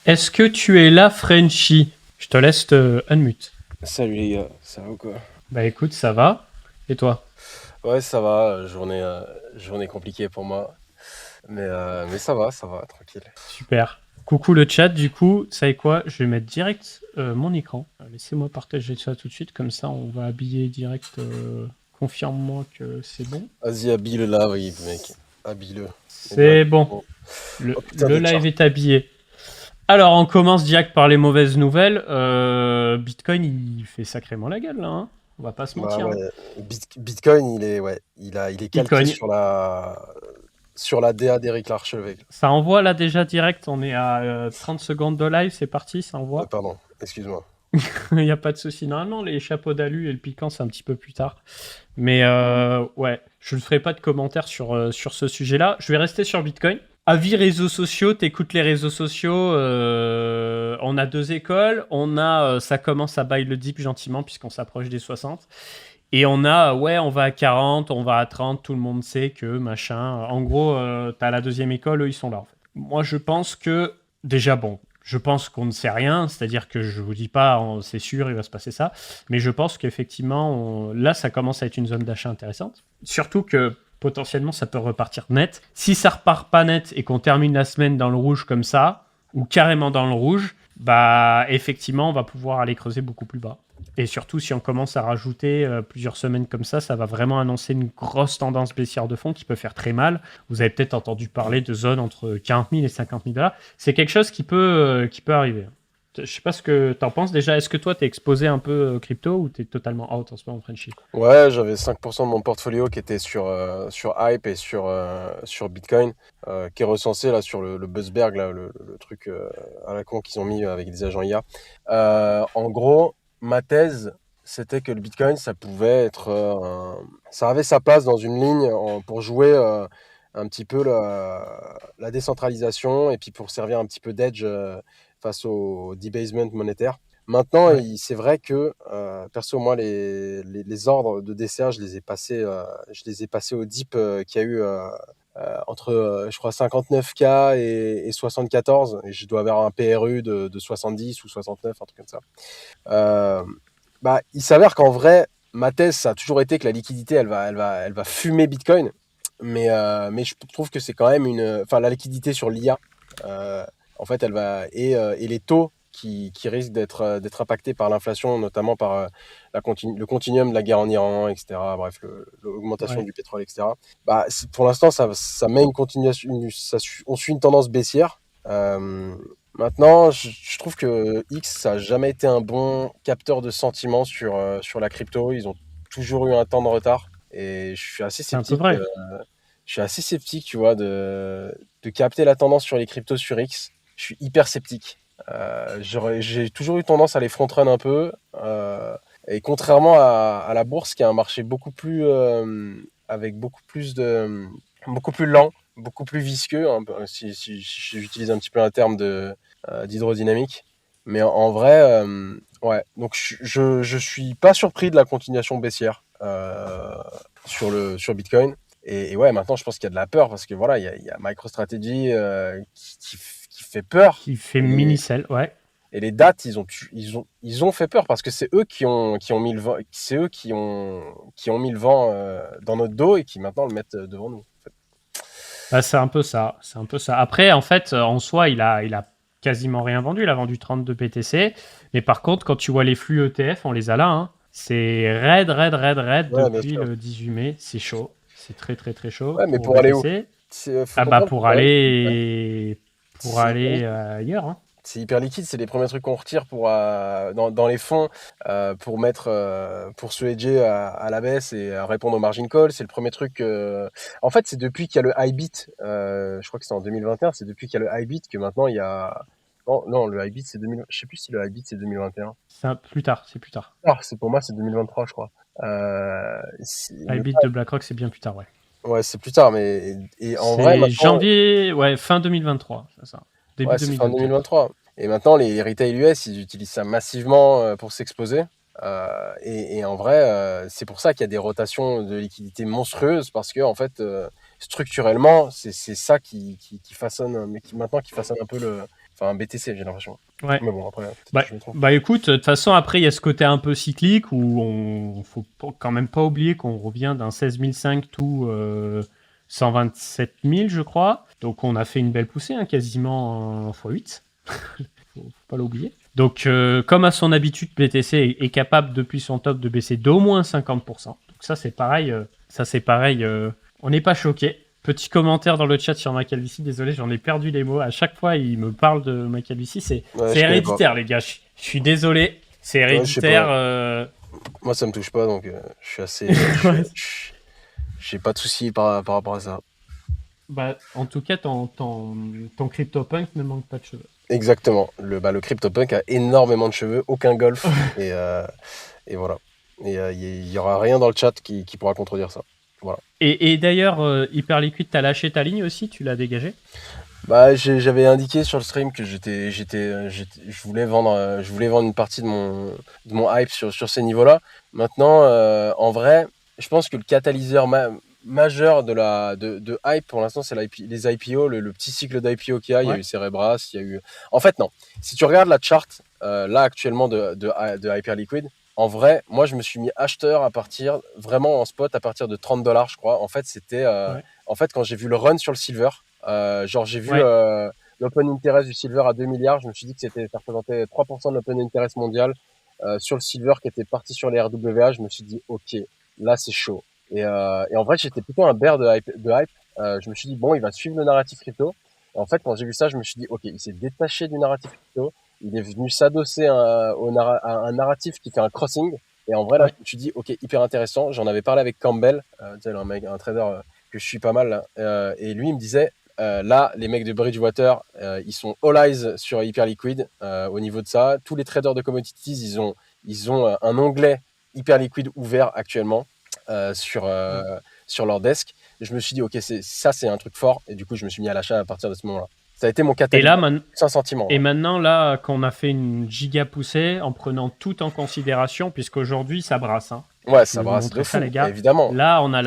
Est-ce que tu es là, Frenchy? Je te laisse te unmute. Salut les gars, ça va ou quoi? Bah écoute, ça va. Et toi? Ouais, ça va, journée compliquée pour moi, mais ça va, tranquille. Super. Coucou le chat, du coup, vous savez quoi? Je vais mettre direct mon écran. Laissez-moi partager ça tout de suite, comme ça on va habiller direct. Confirme-moi que c'est bon. Vas-y, habille-le là, oui, mec, habille-le. Et C'est direct. bon. Bon. Le, Oh putain le de live chart. est habillé. Alors, on commence direct par les mauvaises nouvelles. Bitcoin, il fait sacrément la gueule là, hein. On va pas se Bah mentir, ouais, hein. Bitcoin, il est Il calqué cogne. sur la DA d'Eric Larchevêque. Ça envoie là déjà direct, on est à 30 secondes de live, c'est parti, ça envoie. Pardon, excuse-moi. Il n'y a pas de souci. Normalement, les chapeaux d'alu et le piquant, c'est un petit peu plus tard. Mais ouais, je ne ferai pas de commentaires sur ce sujet-là. Je vais rester sur Bitcoin. Avis réseaux sociaux, t'écoutes les réseaux sociaux. On a deux écoles. On a, ça commence à buy le dip gentiment puisqu'on s'approche des 60. Et on a, ouais, on va à 40, on va à 30, tout le monde sait que machin. En gros, t'as la deuxième école, eux, ils sont là. En fait. Moi, je pense que, déjà, bon, je pense qu'on ne sait rien, c'est-à-dire que je vous dis pas, c'est sûr, il va se passer ça, mais je pense qu'effectivement, là, ça commence à être une zone d'achat intéressante. Surtout que potentiellement, ça peut repartir net. Si ça repart pas net et qu'on termine la semaine dans le rouge comme ça, ou carrément dans le rouge, bah effectivement, on va pouvoir aller creuser beaucoup plus bas. Et surtout, si on commence à rajouter plusieurs semaines comme ça va vraiment annoncer une grosse tendance baissière de fond qui peut faire très mal. Vous avez peut-être entendu parler de zones entre 40 000 et 50 000 dollars. C'est quelque chose qui peut arriver. Je sais pas ce que tu en penses déjà. Est-ce que toi, tu es exposé un peu crypto ou tu es totalement out en ce moment, Frenchy? Ouais, j'avais 5% de mon portfolio qui était sur Hype et sur Bitcoin, qui est recensé là sur le Buzzberg, là, le truc à la con qu'ils ont mis avec des agents IA. En gros, ma thèse, c'était que le Bitcoin, ça pouvait être, ça avait sa place dans une ligne pour jouer un petit peu la décentralisation et puis pour servir un petit peu d'edge face au debasement monétaire. Maintenant, Ouais. c'est vrai que, perso, moi, les ordres de DCA, je les ai passés au dip qu'il y a eu entre, je crois, 59K et 74. Et je dois avoir un PRU de 70 ou 69, un truc comme ça. Euh, Bah, il s'avère qu'en vrai, ma thèse, ça a toujours été que la liquidité, elle va fumer Bitcoin. Mais je trouve que c'est quand même enfin, la liquidité sur l'IA, en fait, et les taux qui risquent d'être impactés par l'inflation, notamment par le continuum de la guerre en Iran, etc. Bref, l'augmentation Ouais. du pétrole, etc. Bah, pour l'instant, ça met une continuation, on suit une tendance baissière. Maintenant, je trouve que X, ça n'a jamais été un bon capteur de sentiments sur la crypto. Ils ont toujours eu un temps de retard. Et je suis assez C'est un peu sceptique. vrai. Tu vois, de capter la tendance sur les cryptos sur X. Je suis hyper sceptique. J'ai toujours eu tendance à les front-run un peu. Et contrairement à la bourse, qui est un marché beaucoup plus, avec beaucoup plus lent, beaucoup plus visqueux, hein, si j'utilise un petit peu un terme d'hydrodynamique. Mais en vrai, ouais. Donc je suis pas surpris de la continuation baissière sur Bitcoin. Et ouais, maintenant, je pense qu'il y a de la peur parce que voilà, il y a MicroStrategy qui fait peur. Qui fait Et mini-sell, ouais. les dates, ils ont fait peur parce que c'est eux qui ont mis le vent, c'est eux qui ont mis le vent dans notre dos et qui maintenant le mettent devant nous. En fait. Bah, c'est un peu ça. C'est un peu ça. Après, en fait, en soi, il a quasiment rien vendu. Il a vendu 32 BTC. Mais par contre, quand tu vois les flux ETF, on les a là, hein. C'est raid, raid, raid, raid Ouais, bien depuis sûr. le 18 mai. C'est chaud. C'est très, très, très chaud Ouais, mais pour pour aller où? BTC. Faut Ah bah comprendre que pour quand même, aller pour c'est hyper aller liquide. ailleurs, hein. C'est hyper liquide, c'est les premiers trucs qu'on retire dans les fonds pour se hedger à la baisse et à répondre au margin call. C'est le premier truc. En fait, c'est depuis qu'il y a le iBit, je crois que c'est en 2021, c'est depuis qu'il y a le iBit que maintenant il y a. Non, non, le iBit c'est 2000. Je sais plus si le iBit c'est 2021. Plus tard, c'est plus tard. Ah, pour moi c'est 2023, je crois. Hybrid de BlackRock, c'est bien plus tard, ouais. Ouais, c'est plus tard, mais et en vrai C'est maintenant. janvier, ouais, fin 2023, c'est ça. Début Ouais, c'est fin 2024. 2023. Et maintenant, les retail US, ils utilisent ça massivement pour s'exposer. Et en vrai, c'est pour ça qu'il y a des rotations de liquidités monstrueuses, parce que en fait, structurellement, c'est ça qui façonne, mais qui maintenant qui façonne un peu Enfin, BTC, j'ai l'impression. Ouais. Mais bon, après, Bah, je me trompe. bah écoute, de toute façon, après, il y a ce côté un peu cyclique où faut quand même pas oublier qu'on revient d'un 16 500 tout 127 000, je crois. Donc, on a fait une belle poussée, hein, quasiment x8. Faut pas l'oublier. Donc, comme à son habitude, BTC est capable depuis son top de baisser d'au moins 50%. Donc, ça, c'est pareil. On n'est pas choqué. Petit commentaire dans le chat sur Macalvici. Désolé, j'en ai perdu les mots. À chaque fois, il me parle de Macalvici. C'est Ouais, je connais héréditaire, les gars. Je suis désolé. C'est pas. Ouais, je sais héréditaire. pas. Moi, ça me touche pas, donc je suis assez. Ouais. J'ai pas de soucis par rapport à ça. Bah, en tout cas, ton CryptoPunk ne manque pas de cheveux. Exactement. Le CryptoPunk a énormément de cheveux, aucun golf, et voilà. Et il y aura rien dans le chat qui pourra contredire ça. Voilà. Et d'ailleurs, Hyperliquid, t'as lâché ta ligne aussi? Tu l'as dégagée? Bah, j'avais indiqué sur le stream que je voulais vendre une partie de mon hype sur ces niveaux-là. Maintenant, en vrai, je pense que le catalyseur majeur de hype pour l'instant, c'est les IPO, le petit cycle d'IPO qu'il y a. Il y a eu Cerebras, il y a eu. En fait, non. Si tu regardes la chart là actuellement de Hyperliquid, en vrai, moi, je me suis mis acheteur à partir vraiment en spot à partir de $30, je crois. En fait, c'était en fait quand j'ai vu le run sur le silver. Genre, j'ai vu l'open interest du silver à 2 milliards. Je me suis dit que ça représentait 3% de l'open interest mondial sur le silver qui était parti sur les RWA. Je me suis dit, OK, là, c'est chaud. Et en vrai, j'étais plutôt un bear de hype. Je me suis dit, bon, il va suivre le narratif crypto. Et en fait, quand j'ai vu ça, je me suis dit, OK, il s'est détaché du narratif crypto. Il est venu s'adosser à un narratif qui fait un crossing. Et en vrai, là, je me suis dit, OK, hyper intéressant. J'en avais parlé avec Campbell, un trader que je suis pas mal là. Et lui, il me disait, là, les mecs de Bridgewater, ils sont all eyes sur Hyperliquid au niveau de ça. Tous les traders de commodities, ils ont un onglet Hyperliquid ouvert actuellement sur leur desk. Et je me suis dit, OK, c'est un truc fort. Et du coup, je me suis mis à l'achat à partir de ce moment-là. Ça a été mon catalyseur. C'est un sentiment. Et maintenant, là, qu'on a fait une giga poussée, en prenant tout en considération, puisqu'aujourd'hui, ça brasse. Hein. Ouais, ça brasse de fou, les gars. évidemment. Là, on a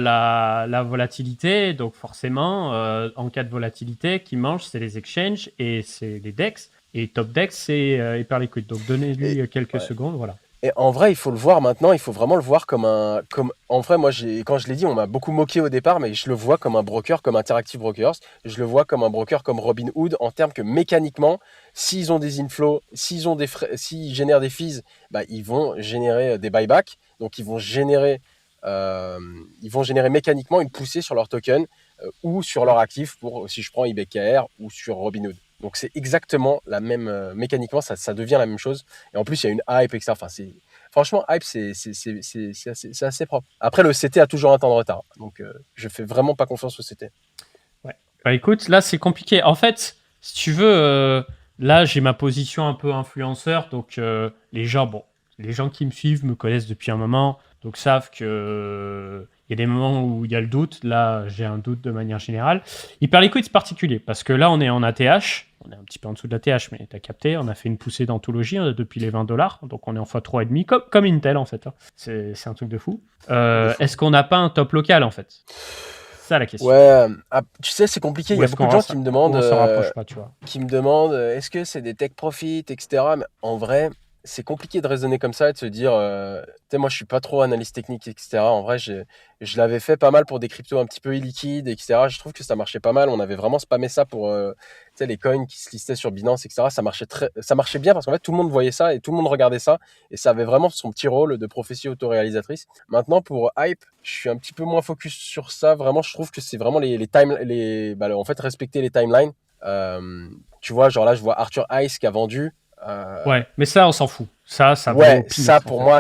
la volatilité, donc forcément, en cas de volatilité, qui mange, c'est les exchanges et c'est les DEX. Et Top DEX, c'est Hyperliquid. Donc, donnez-lui quelques secondes, voilà. Et en vrai, il faut le voir maintenant, il faut vraiment le voir en vrai, moi, quand je l'ai dit, on m'a beaucoup moqué au départ, mais je le vois comme un broker, comme Interactive Brokers. Je le vois comme un broker comme Robinhood, en termes que mécaniquement, s'ils ont des inflows, s'ils génèrent des fees, bah, ils vont générer des buybacks. Donc, ils vont générer mécaniquement une poussée sur leur token ou sur leur actif, si je prends IBKR ou sur Robinhood. Donc c'est exactement la même, mécaniquement, ça devient la même chose. Et en plus, il y a une hype, etc. Enfin, franchement, hype, c'est assez propre. Après, le CT a toujours un temps de retard. Donc, je fais vraiment pas confiance au CT. Ouais. Bah écoute, là, c'est compliqué. En fait, si tu veux, là, j'ai ma position un peu influenceur. Donc, les gens qui me suivent me connaissent depuis un moment. Donc, savent que il y a des moments où il y a le doute. Là, j'ai un doute de manière générale. Hyperliquid, c'est particulier parce que là, on est en ATH. On est un petit peu en dessous de l'ATH, mais tu as capté. On a fait une poussée d'anthologie depuis les $20. Donc, on est en x3,5, comme Intel, en fait. Hein. C'est un truc de fou. Est-ce qu'on n'a pas un top local, en fait? C'est ça la question. Ouais, tu sais, c'est compliqué. Il y a beaucoup de gens qui me demandent, on s'en rapproche pas, tu vois. qui me demandent est-ce que c'est des take profit, etc. Mais en vrai, c'est compliqué de raisonner comme ça et de se dire, tu sais, moi je suis pas trop analyste technique, etc. En vrai, je l'avais fait pas mal pour des cryptos un petit peu illiquides, etc. Je trouve que ça marchait pas mal. On avait vraiment spammé ça pour tu sais, les coins qui se listaient sur Binance, etc. Ça marchait bien parce qu'en fait tout le monde voyait ça et tout le monde regardait ça et ça avait vraiment son petit rôle de prophétie autoréalisatrice. Maintenant pour Hype, je suis un petit peu moins focus sur ça. Vraiment, je trouve que c'est vraiment en fait respecter les timelines. Tu vois, genre là, je vois Arthur Ice qui a vendu. Ouais, mais ça, on s'en fout. Ça ouais, ça pour moi,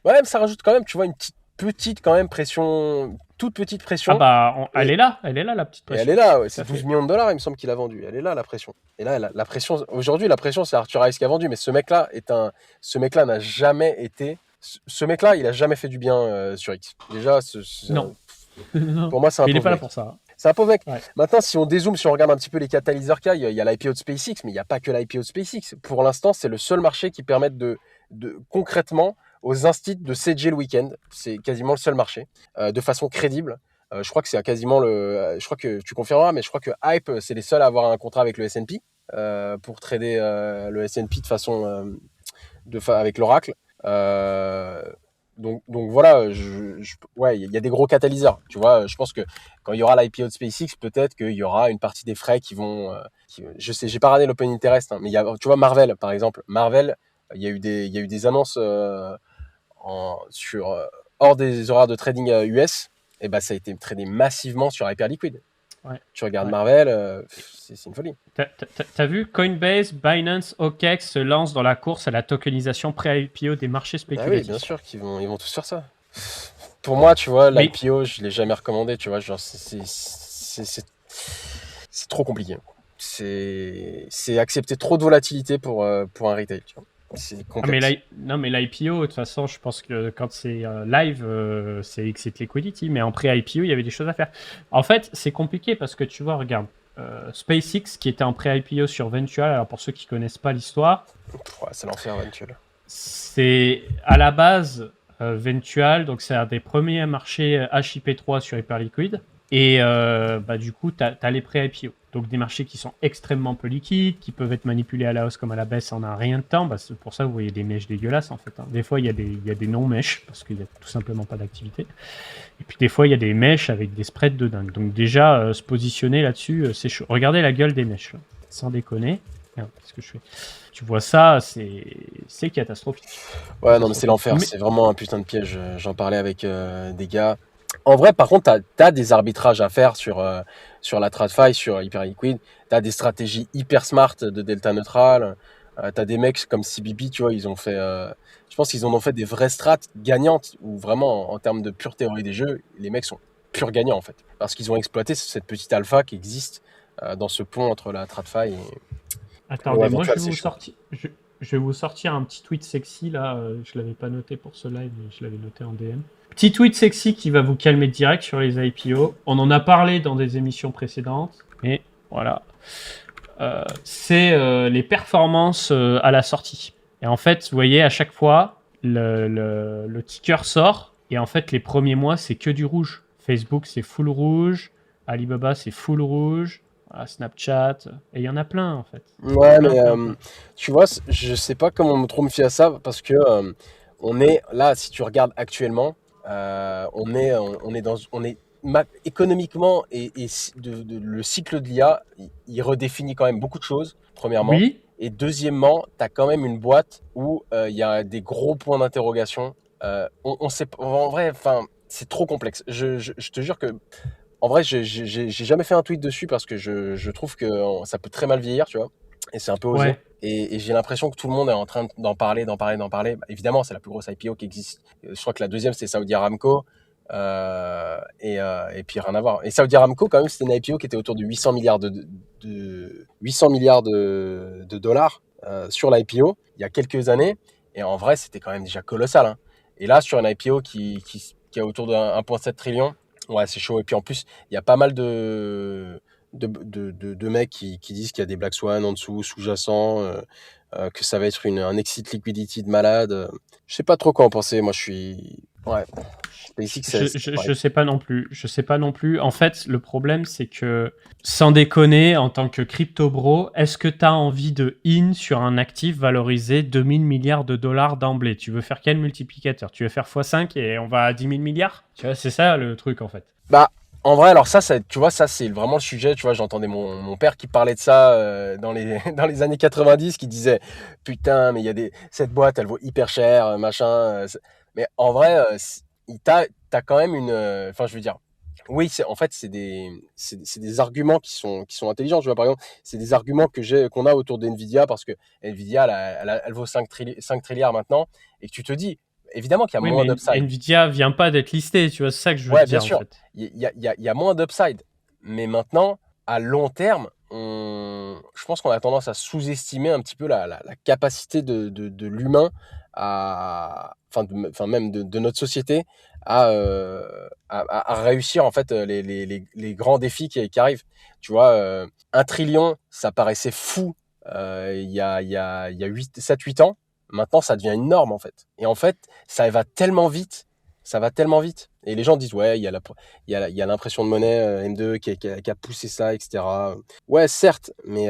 ouais, mais ça rajoute quand même, tu vois, une petite quand même pression, toute petite pression. Ah bah, elle est là la petite pression. Et elle est là, ouais, c'est 12 millions de dollars, il me semble qu'il a vendu. Elle est là, la pression. Et là, la pression, aujourd'hui, la pression, c'est Arthur Ice qui a vendu, mais ce mec-là n'a jamais été, ce mec-là, il a jamais fait du bien sur X. Déjà, non. Pour moi, c'est un il pauvre est pas là mec. pour ça. C'est un pauvre mec. Ouais. Maintenant, si on dézoome, si on regarde un petit peu les catalyseurs qu'il y a, il y a l'IPO de SpaceX, mais il n'y a pas que l'IPO de SpaceX. Pour l'instant, c'est le seul marché qui permet de concrètement aux instits de CG le week-end. C'est quasiment le seul marché, de façon crédible. Je crois que c'est quasiment je crois que tu confirmeras, mais je crois que Hype, c'est les seuls à avoir un contrat avec le S&P. pour trader le S&P de façon avec l'Oracle. Euh, donc voilà, ouais, il y a des gros catalyseurs. Tu vois, je pense que quand il y aura l'IPO de SpaceX, peut-être qu'il y aura une partie des frais qui vont. Je sais, j'ai pas regardé l'open interest, hein, mais tu vois Marvel par exemple. Marvel, il y a eu des annonces sur hors des horaires de trading US. Et ben ça a été tradé massivement sur Hyperliquid. Ouais. Tu regardes Ouais. Marvel, c'est une folie. T'as vu Coinbase, Binance, OKEx se lancent dans la course à la tokenisation pré-IPO des marchés Bah oui, bien spéculatifs. sûr ils vont tous faire ça. Pour moi, tu vois, Mais l'IPO, je l'ai jamais recommandé, tu vois, genre c'est trop compliqué. C'est accepter trop de volatilité pour un retail, tu vois. C'est Ah, mais complexe. non, mais l'IPO, de toute façon, je pense que quand c'est live, c'est exit liquidity, mais en pré-IPO, il y avait des choses à faire. En fait, c'est compliqué parce que tu vois, regarde, SpaceX qui était en pré-IPO sur Venture, alors pour ceux qui connaissent pas l'histoire, Ouais, c'est l'enfer éventuel. c'est à la base Venture, donc c'est un des premiers marchés HIP3 sur Hyperliquid. Et bah, du coup, tu as les pré-IPO. Donc des marchés qui sont extrêmement peu liquides, qui peuvent être manipulés à la hausse comme à la baisse en un rien de temps. Bah, c'est pour ça que vous voyez des mèches dégueulasses en fait. Hein. Des fois, il y a des non-mèches parce qu'il n'y a tout simplement pas d'activité. Et puis des fois, il y a des mèches avec des spreads de dingue. Donc déjà, se positionner là-dessus, c'est chaud. Regardez la gueule des mèches, là. Sans déconner. Merde, qu'est-ce que je fais? Tu vois ça, c'est catastrophique. Ouais, non, mais c'est l'enfer. Mais C'est vraiment un putain de piège. J'en parlais avec des gars. En vrai, par contre, t'as des arbitrages à faire sur la TradFi, sur Hyperliquid. T'as des stratégies hyper smart de delta neutral. T'as des mecs comme CBB, tu vois, ils ont fait. Je pense qu'ils en ont fait des vraies strats gagnantes, où vraiment, en termes de pure théorie des jeux, les mecs sont purs gagnants, en fait. Parce qu'ils ont exploité cette petite alpha qui existe dans ce pont entre la TradFi et ouais, attendez, moi Eventual, c'est chaud. je vais vous sortir un petit tweet sexy là. Je l'avais pas noté pour ce live, mais je l'avais noté en DM. Petit tweet sexy qui va vous calmer direct sur les IPO. On en a parlé dans des émissions précédentes, mais voilà. C'est les performances à la sortie. Et en fait, vous voyez, à chaque fois, le ticker sort. Et en fait, les premiers mois, c'est que du rouge. Facebook, c'est full rouge. Alibaba, c'est full rouge. Voilà, Snapchat. Et il y en a plein, en fait. Ouais, Plein, mais plein, plein. tu vois, je sais pas comment trop me fier à ça parce que on est là, si tu regardes actuellement, on est économiquement le cycle de l'IA, il redéfinit quand même beaucoup de choses, premièrement. Oui, Et deuxièmement, tu as quand même une boîte où il y a des gros points d'interrogation. On sait, en vrai, enfin, c'est trop complexe. Je te jure que en vrai, j'ai jamais fait un tweet dessus parce que je trouve que ça peut très mal vieillir, tu vois. Et c'est un peu osé. ouais. Et j'ai l'impression que tout le monde est en train d'en parler, d'en parler, d'en parler. Bah, évidemment, c'est la plus grosse IPO qui existe. Je crois que la deuxième, c'est Saudi Aramco. Et puis rien à voir. Et Saudi Aramco, quand même, c'était une IPO qui était autour de 800 milliards 800 milliards de dollars sur l'IPO il y a quelques années. Et en vrai, c'était quand même déjà colossal. Hein. Et là, sur une IPO qui est autour de 1,7 trillion, ouais, c'est chaud. Et puis en plus, il y a pas mal de mecs qui disent qu'il y a des Black Swan en dessous, sous-jacents, que ça va être un exit liquidity de malade. Je sais pas trop quoi en penser. Moi, je suis. Ouais. SpaceX, c'est pareil. Je sais pas non plus. Je sais pas non plus. En fait, le problème, c'est que, sans déconner, en tant que crypto bro, est-ce que tu as envie de in sur un actif valorisé 2000 milliards de dollars d'emblée? Tu veux faire quel multiplicateur? Tu veux faire x5 et on va à 10 000 milliards? Tu vois, c'est ça le truc en fait. Bah, en vrai, alors tu vois, ça, c'est vraiment le sujet. Tu vois, j'entendais mon père qui parlait de ça dans dans les années 90, qui disait, putain, mais il y a cette boîte, elle vaut hyper cher, machin. Mais en vrai, t'as quand même enfin, je veux dire, oui, en fait, c'est des arguments qui sont intelligents. Tu vois, par exemple, c'est des arguments qu'on a autour d'NVIDIA parce que NVIDIA, elle vaut 5 trilliards maintenant et que tu te dis, évidemment qu'il y a Oui, moins mais d'upside. Nvidia vient pas d'être listé, tu vois, c'est ça que je veux te Ouais, bien dire en sûr, fait. il y a moins d'upside. Mais maintenant, à long terme, je pense qu'on a tendance à sous-estimer un petit peu la capacité de l'humain enfin même de notre société à réussir en fait les grands défis qui arrivent. Tu vois, 1 trillion, ça paraissait fou il y a 7-8 ans. Maintenant, ça devient une norme en fait. Et en fait, ça va tellement vite ça va tellement vite. Et les gens disent, ouais, il y a l'impression de monnaie M2 qui a poussé ça, etc. Ouais, certes, mais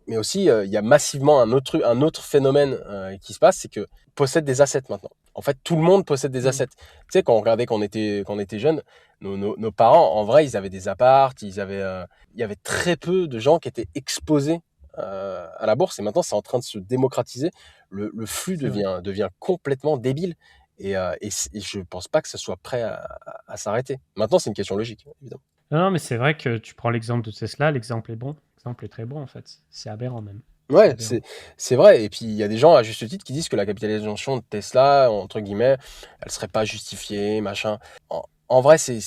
Mais aussi, il y a massivement un autre phénomène qui se passe, c'est que possède des assets maintenant. En fait, tout le monde possède des Mm. assets. Tu sais, quand on regardait quand on était jeune, nos parents, en vrai, ils avaient des apparts, il y avait très peu de gens qui étaient exposés à la bourse. Et maintenant, c'est en train de se démocratiser. Le flux C'est vrai. devient complètement débile. Et je pense pas que ça soit prêt à s'arrêter. Maintenant, c'est une question logique, évidemment. Non, non, mais c'est vrai que tu prends l'exemple de Tesla, l'exemple est bon. L'exemple est très bon en fait. C'est aberrant même. C'est Ouais, aberrant. c'est vrai. Et puis, il y a des gens, à juste titre, qui disent que la capitalisation de Tesla, entre guillemets, elle serait pas justifiée, machin. En vrai, c'est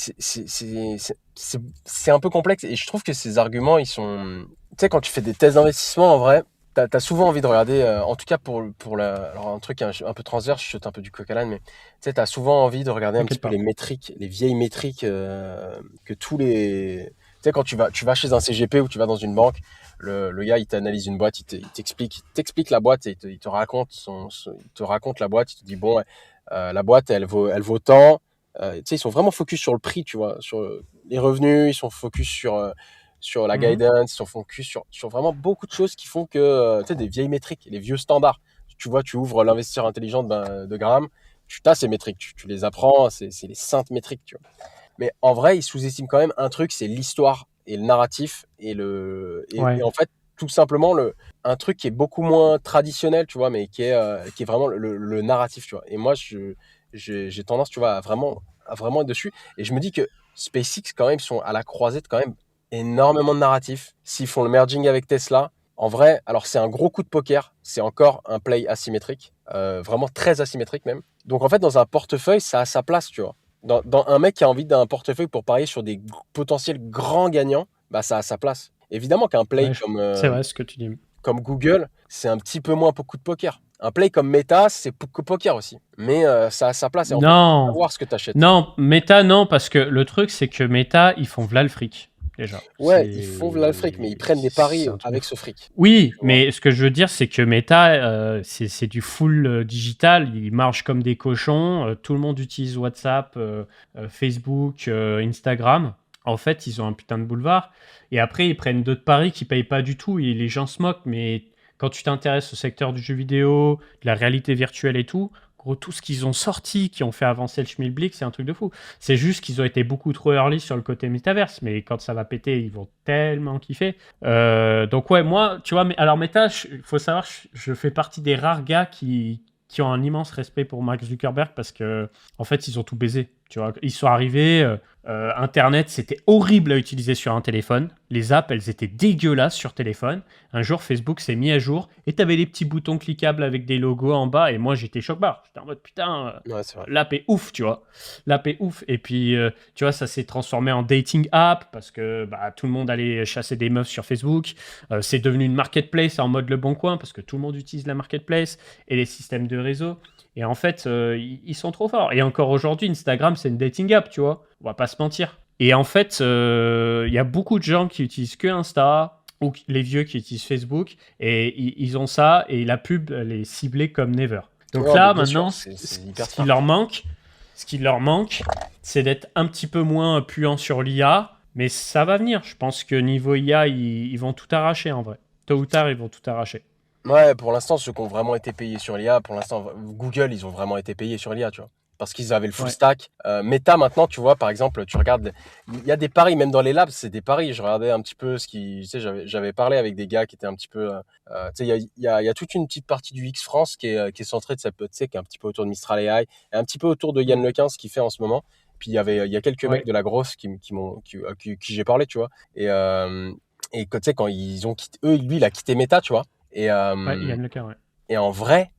un peu complexe. Et je trouve que ces arguments, ils sont. Tu sais, quand tu fais des thèses d'investissement, en vrai, t'as souvent envie de regarder, en tout cas pour alors un truc un peu transverse, je saute un peu du coq à l'âne, mais tu sais, t'as souvent envie de regarder un petit T'inquiète peu les pas. métriques, les vieilles métriques que tous les. Tu sais, quand tu vas chez un CGP ou tu vas dans une banque, le gars, il t'analyse une boîte, il t'explique la boîte et il te raconte il te raconte la boîte, il te dit, bon, ouais, la boîte, elle vaut tant. Tu sais, ils sont vraiment focus sur le prix, tu vois, sur les revenus, ils sont focus sur la Mhm. guidance, ils sont focus sur vraiment beaucoup de choses qui font que, tu sais, des vieilles métriques, les vieux standards. Tu vois, tu ouvres l'investisseur intelligent de Graham, tu as ces métriques, tu les apprends, c'est les saintes métriques, tu vois. Mais en vrai, ils sous-estiment quand même un truc, c'est l'histoire et le narratif et Ouais. en fait, tout simplement un truc qui est beaucoup moins traditionnel, tu vois, mais qui est vraiment le narratif, tu vois. Et moi, j'ai tendance, tu vois, à vraiment être dessus. Et je me dis que SpaceX, quand même, sont à la croisée de quand même énormément de narratifs. S'ils font le merging avec Tesla, en vrai, alors c'est un gros coup de poker, c'est encore un play asymétrique, vraiment très asymétrique même. Donc en fait, dans un portefeuille, ça a sa place, tu vois. Dans un mec qui a envie d'un portefeuille pour parier sur des potentiels grands gagnants, bah ça a sa place. Évidemment qu'un play Ouais, c'est vrai ce que tu dis. comme Google, c'est un petit peu moins coup de poker. Un play comme Meta, c'est poker aussi. Mais ça a sa place et en fait, il faut Non, savoir ce que tu achètes. non, Meta, non, parce que le truc, c'est que Meta, ils font v'là le fric, déjà. Ouais, ils font de la fric, mais ils prennent des paris C'est un truc de avec fou. ce fric. Oui, Tu vois. mais ce que je veux dire, c'est que Meta, c'est du full digital. Ils marchent comme des cochons. Tout le monde utilise WhatsApp, Facebook, Instagram. En fait, ils ont un putain de boulevard. Et après, ils prennent d'autres paris qui payent pas du tout. Et les gens se moquent. Mais quand tu t'intéresses au secteur du jeu vidéo, de la réalité virtuelle et tout, gros, tout ce qu'ils ont sorti, qui ont fait avancer le schmilblick, c'est un truc de fou. C'est juste qu'ils ont été beaucoup trop early sur le côté métaverse. Mais quand ça va péter, ils vont tellement kiffer. Donc ouais, moi, tu vois, mais alors Meta, il faut savoir, je fais partie des rares gars qui ont un immense respect pour Mark Zuckerberg parce que en fait, ils ont tout baisé. Tu vois, ils sont arrivés, Internet, c'était horrible à utiliser sur un téléphone. Les apps, elles étaient dégueulasses sur téléphone. Un jour, Facebook s'est mis à jour et t'avais les petits boutons cliquables avec des logos en bas. Et moi, j'étais choc-barre. J'étais en mode putain, Ouais, c'est vrai. l'app est ouf, tu vois. L'app est ouf. Et puis, tu vois, ça s'est transformé en dating app parce que bah, tout le monde allait chasser des meufs sur Facebook. C'est devenu une marketplace en mode Le Bon Coin parce que tout le monde utilise la marketplace et les systèmes de réseau. Et en fait, ils sont trop forts. Et encore aujourd'hui, Instagram, c'est une dating app, tu vois. On va pas se mentir. Et en fait, il y a beaucoup de gens qui utilisent que Insta ou les vieux qui utilisent Facebook et ils ont ça et la pub, elle est ciblée comme never. Donc Ouais, mais là, bien sûr, maintenant, c'est hyper ce qui smart. leur manque, c'est d'être un petit peu moins puant sur l'IA, mais ça va venir. Je pense que niveau IA, ils vont tout arracher en vrai. Tôt ou tard, ils vont tout arracher. Ouais, pour l'instant, ceux qui ont vraiment été payés sur l'IA, pour l'instant, Google, ils ont vraiment été payés sur l'IA, tu vois. Parce qu'ils avaient le full Ouais. stack. Meta, maintenant, tu vois, par exemple, tu regardes, il y a des paris, même dans les labs, c'est des paris. Je regardais un petit peu tu sais, j'avais parlé avec des gars qui étaient un petit peu, tu sais, il y a toute une petite partie du X France qui est centrée, tu sais, qui est un petit peu autour de Mistral AI, et un petit peu autour de Yann Mm. Lequin, ce qu'il fait en ce moment. Puis il y a quelques mecs Ouais. de la grosse qui j'ai parlé, tu vois. Et tu sais, quand ils ont quitté, lui, il a quitté Meta, tu vois. Et, Ouais, euh, Yann Lequin, ouais. et en vrai,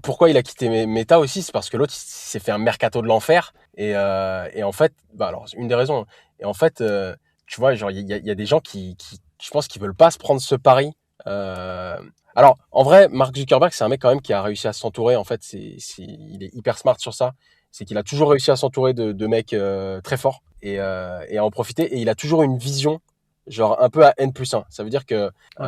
pourquoi il a quitté Meta aussi? C'est parce que l'autre, il s'est fait un mercato de l'enfer. Et en fait, bah alors, c'est une des raisons. Et en fait, tu vois, genre, il y a des gens je pense, qui veulent pas se prendre ce pari. Euh, alors, en vrai, Mark Zuckerberg, c'est un mec quand même qui a réussi à s'entourer. En fait, il est hyper smart sur ça. C'est qu'il a toujours réussi à s'entourer de mecs très forts et à en profiter. Et il a toujours une vision, genre un peu à N+1. Ça veut dire que Ouais.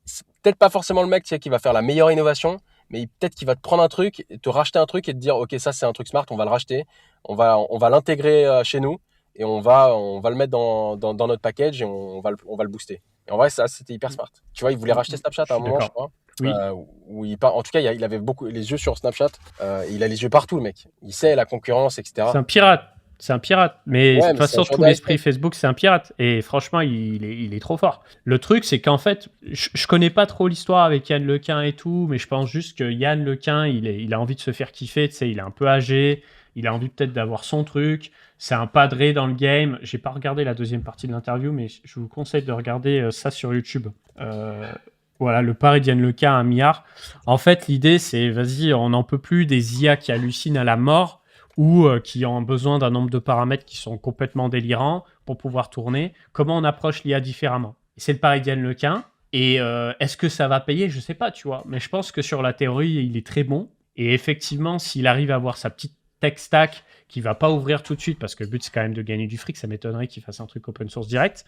c'est peut-être pas forcément le mec, tu sais, qui va faire la meilleure innovation, mais peut-être qu'il va te prendre un truc, te racheter un truc et te dire, ok, ça c'est un truc smart, on va le racheter, on va l'intégrer chez nous et on va le mettre dans notre package et on va le booster. Et en vrai, ça, c'était hyper smart. Tu vois, il voulait racheter Snapchat Je à un suis moment, je d'accord. crois. Oui, Où en tout cas, il avait beaucoup les yeux sur Snapchat. Il a les yeux partout, le mec. Il sait la concurrence, c'est etc. un pirate. C'est un pirate. Mais de Ouais, toute mais c'est un façon, joueur tout de l'esprit high-tech. Facebook, c'est un pirate. Et franchement, il est trop fort. Le truc, c'est qu'en fait, je connais pas trop l'histoire avec Yann Lequin et tout, mais je pense juste que Yann Lequin, il a envie de se faire kiffer. Tu sais, il est un peu âgé. Il a envie peut-être d'avoir son truc. C'est un padré dans le game. J'ai pas regardé la deuxième partie de l'interview, mais je vous conseille de regarder ça sur YouTube. Euh, voilà, le pari d'Yann Lequin à 1 milliard. En fait, l'idée, c'est, vas-y, on n'en peut plus des IA qui hallucinent à la mort ou qui ont besoin d'un nombre de paramètres qui sont complètement délirants pour pouvoir tourner. Comment on approche l'IA différemment? Et c'est le pari d'Yann Lequin. Et est-ce que ça va payer? Je sais pas, tu vois. Mais je pense que sur la théorie, il est très bon. Et effectivement, s'il arrive à avoir sa petite tech stack qui va pas ouvrir tout de suite, parce que le but c'est quand même de gagner du fric, ça m'étonnerait qu'il fasse un truc open source direct.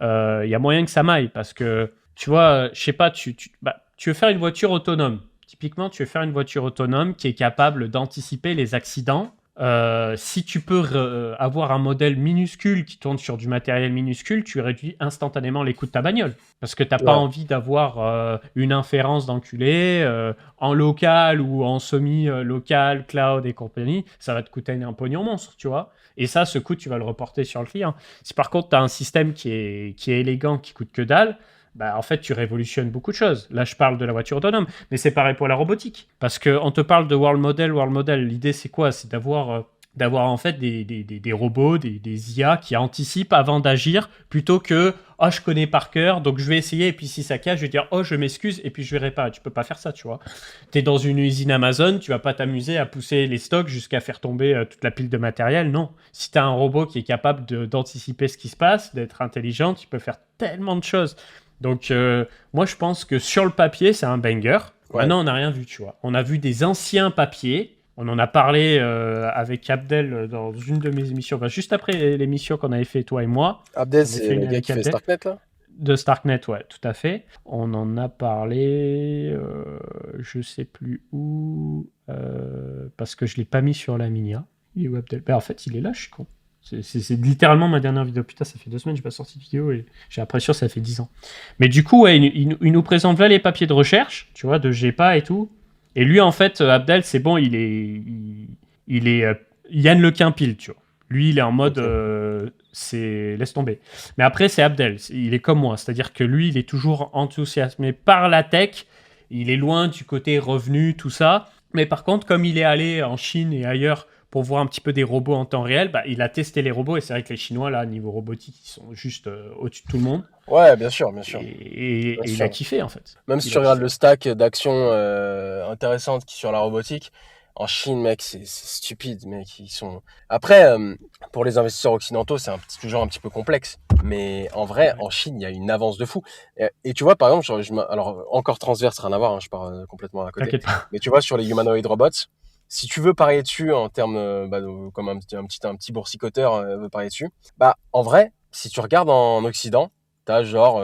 Il y a moyen que ça m'aille, parce que tu vois, je sais pas, tu veux faire une voiture autonome. Typiquement, tu veux faire une voiture autonome qui est capable d'anticiper les accidents. Si tu peux avoir un modèle minuscule qui tourne sur du matériel minuscule, tu réduis instantanément les coûts de ta bagnole. Parce que tu n'as pas Ouais. envie d'avoir une inférence d'enculé en local ou en semi-local, cloud et compagnie. Ça va te coûter un pognon monstre, tu vois. Et ça, ce coût, tu vas le reporter sur le client. Si par contre, tu as un système qui est élégant, qui coûte que dalle, bah, en fait, tu révolutionnes beaucoup de choses. Là, je parle de la voiture autonome, mais c'est pareil pour la robotique. Parce qu'on te parle de world model, world model. L'idée, c'est quoi? C'est d'avoir en fait des robots, des IA qui anticipent avant d'agir, plutôt que oh, je connais par cœur, donc je vais essayer, et puis si ça casse, je vais dire oh, je m'excuse, et puis je verrai pas. Tu peux pas faire ça, tu vois. Tu es dans une usine Amazon, tu vas pas t'amuser à pousser les stocks jusqu'à faire tomber toute la pile de matériel, non. Si tu as un robot qui est capable d'anticiper ce qui se passe, d'être intelligent, tu peux faire tellement de choses. Donc, moi, je pense que sur le papier, c'est un banger. Ouais. Maintenant, on n'a rien vu, tu vois. On a vu des anciens papiers. On en a parlé avec Abdel dans une de mes émissions. Enfin, juste après l'émission qu'on avait fait, toi et moi. Abdel, On avait c'est fait une le gars avec qui fait Abdel. Starknet, là? De Starknet, ouais, tout à fait. On en a parlé, je sais plus où, parce que je l'ai pas mis sur la Minia. Il est où Abdel? Ben, en fait, il est là, je suis con. C'est littéralement ma dernière vidéo. Putain, ça fait 2 semaines que j'ai pas sorti de vidéo et j'ai l'impression que ça fait 10 ans. Mais du coup, ouais, il nous présente là les papiers de recherche, tu vois, de GEPA et tout. Et lui, en fait, Abdel, c'est bon, il est Yann Lequin pile, tu vois. Lui, il est en mode, Ok. laisse tomber. Mais après, c'est Abdel, il est comme moi, c'est-à-dire que lui, il est toujours enthousiasmé par la tech. Il est loin du côté revenu, tout ça. Mais par contre, comme il est allé en Chine et ailleurs pour voir un petit peu des robots en temps réel, bah, il a testé les robots et c'est vrai que les Chinois, là, niveau robotique, ils sont juste au-dessus de tout le monde. Ouais, bien sûr, bien sûr. Bien Et il a sûr. kiffé, en fait. Même si Il tu a regardes kiffé. le stack d'actions intéressantes qui sur la robotique, en Chine, mec, c'est stupide, mec. Ils sont. Après, pour les investisseurs occidentaux, toujours un petit peu complexe. Mais en vrai, Ouais. en Chine, il y a une avance de fou. Et tu vois, par exemple, alors encore transverse, rien à voir, hein, je pars complètement à côté. T'inquiète pas. Mais tu vois, sur les humanoid robots, si tu veux parier dessus en termes, comme un petit boursicoteur veut parier dessus, bah, en vrai, si tu regardes en Occident, t'as genre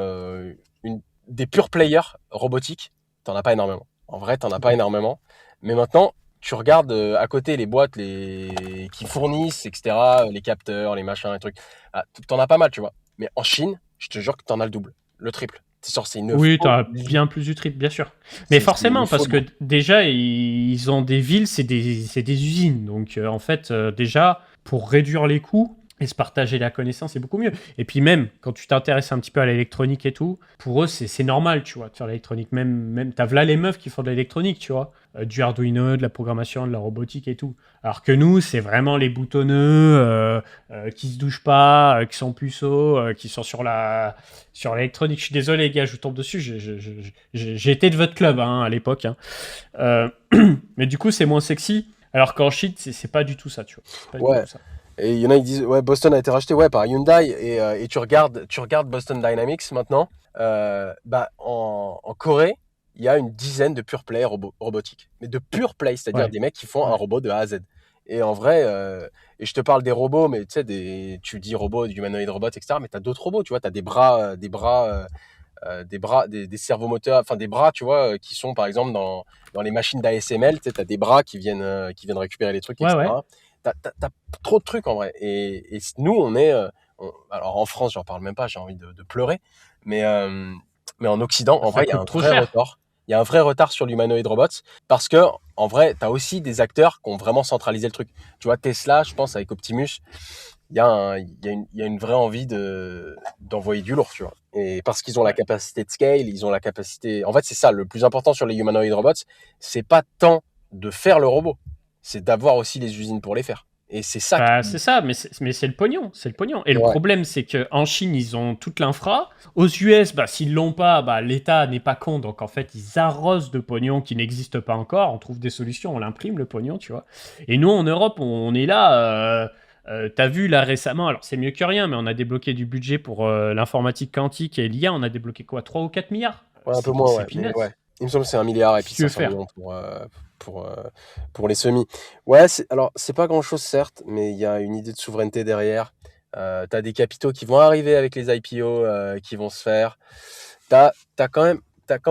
une des pure players robotiques, t'en as pas énormément. En vrai, t'en as pas Ouais. énormément. Mais maintenant, tu regardes à côté les boîtes qui fournissent, etc., les capteurs, les machins, les trucs. Ah, t'en as pas mal, tu vois. Mais en Chine, je te jure que t'en as le double, le triple. C'est une Oui, t'as folie. bien plus du triple, bien sûr. Mais C'est une forcément, parce que folie. déjà, ils ont des villes, c'est des usines. Donc, en fait, déjà, pour réduire les coûts et se partager la connaissance, c'est beaucoup mieux. Et puis même, quand tu t'intéresses un petit peu à l'électronique et tout, pour eux, c'est normal, tu vois, de faire l'électronique. Même t'as là les meufs qui font de l'électronique, tu vois. Du Arduino, de la programmation, de la robotique et tout. Alors que nous, c'est vraiment les boutonneux qui se douchent pas, qui sont puceaux, qui sont sur l'électronique. Je suis désolé, les gars, je vous tombe dessus. J'ai été de votre club hein, à l'époque. Hein. Euh, mais du coup, c'est moins sexy. Alors qu'en Chine, c'est pas du tout ça, tu vois. C'est pas du Ouais. tout ça. Et il y en a qui disent, ouais, Boston a été racheté ouais, par Hyundai. Et tu regardes Boston Dynamics maintenant. Bah, en Corée, il y a une dizaine de pure play robotiques. Mais de pure play, c'est-à-dire Ouais, des mecs qui font un ouais. robot de A à Z. Et en vrai, et je te parle des robots, mais tu sais, tu dis robots, du humanoid robot, etc. Mais tu as d'autres robots, tu vois, tu as des servomoteurs, enfin des bras, tu vois, qui sont par exemple dans les machines d'ASML, tu as des bras qui viennent récupérer les trucs, Ouais, ouais. etc. T'as trop de trucs en vrai. Et nous, on est. Alors en France, j'en parle même pas, j'ai envie de pleurer. Mais, euh, mais en Occident, en Ça vrai, il y a coûte un trop vrai cher. retard. Il y a un vrai retard sur l'humanoid robots parce que, en vrai, tu as aussi des acteurs qui ont vraiment centralisé le truc. Tu vois, Tesla, je pense, avec Optimus, il y a une vraie envie d'envoyer du lourd, tu vois. Et parce qu'ils ont la Ouais. capacité de scale, ils ont la capacité. En fait, c'est ça, le plus important sur les humanoid robots, c'est pas tant de faire le robot, c'est d'avoir aussi les usines pour les faire. Et c'est ça Bah, qui. c'est ça, mais c'est le pognon, c'est le pognon. Et le Ouais, problème, c'est qu'en Chine, ils ont toute l'infra. Aux US, bah, s'ils l'ont pas, bah, l'État n'est pas con, donc en fait, ils arrosent de pognon qui n'existe pas encore. On trouve des solutions, on l'imprime le pognon, tu vois. Et nous, en Europe, on est là. T'as vu là récemment, alors c'est mieux que rien, mais on a débloqué du budget pour l'informatique quantique et l'IA. On a débloqué quoi, 3 ou 4 milliards? ouais, un peu moins, C'est ouais. Mais peanuts. ouais. Il me semble que c'est 1 milliard et Qu'est-ce puis que tu veux 500 faire? millions pour, euh, pour les semis. Ouais, alors, c'est pas grand-chose, certes, mais il y a une idée de souveraineté derrière. Tu as des capitaux qui vont arriver avec les IPO qui vont se faire. T'as, t'as quand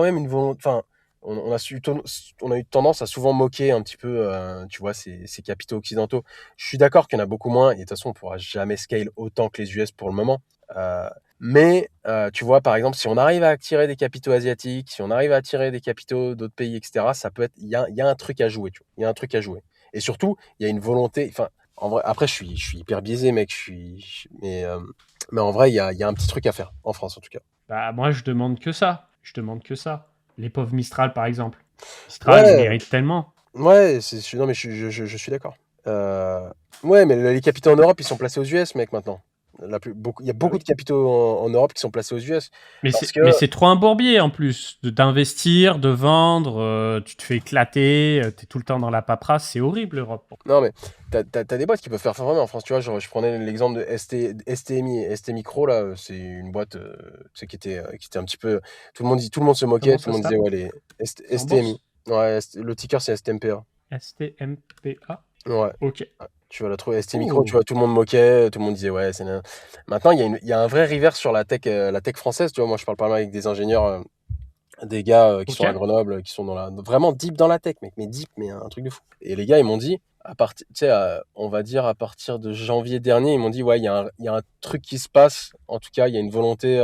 même une volonté. Enfin, on a eu tendance à souvent moquer un petit peu, tu vois, ces capitaux occidentaux. Je suis d'accord qu'il y en a beaucoup moins, et de toute façon, on pourra jamais scale autant que les US pour le moment. Euh, tu vois, par exemple, si on arrive à attirer des capitaux asiatiques, si on arrive à attirer des capitaux d'autres pays, etc., ça peut être. Il y a un truc à jouer, tu vois. Il y a un truc à jouer. Et surtout, il y a une volonté. Enfin, en vrai, après, je suis hyper biaisé, mec. Mais en vrai, il y a un petit truc à faire, en France en tout cas. Bah, moi, je demande que ça. Je demande que ça. Les pauvres Mistral, par exemple. Mistral, ils Ouais, méritent tellement. ouais, non, mais je suis d'accord. Ouais, mais les capitaux en Europe, ils sont placés aux US, mec, maintenant. Il y a Bah beaucoup de oui. capitaux en Europe qui sont placés aux US. Parce que, Mais c'est trop un bourbier en plus, d'investir, de vendre, tu te fais éclater, t'es tout le temps dans la paperasse, c'est horrible l'Europe. non, mais t'as des boîtes qui peuvent faire vraiment en France. Tu vois, genre, je prenais l'exemple de STMI. ST Micro, là, c'est une boîte tu sais, qui était un petit peu. Tout le monde se moquait, Comment tout ça le se monde disait, tape? ouais, C'est en STMI. bourse? Ouais, le ticker, c'est STMPA. STMPA? Ouais. Ok. Ouais. Tu vas la trouver ST Micro, tu Oh, vois, tout le monde moquait, tout le monde disait ouais, c'est maintenant il y a un vrai reverse sur la tech française, tu vois, moi je parle pas mal avec des ingénieurs, des gars qui ok. sont à Grenoble, qui sont vraiment deep dans la tech, mec, mais deep, mais un truc de fou. Et les gars, ils m'ont dit à partir, tu sais, on va dire à partir de janvier dernier, ils m'ont dit ouais, il y a un truc qui se passe, en tout cas, il y a une volonté,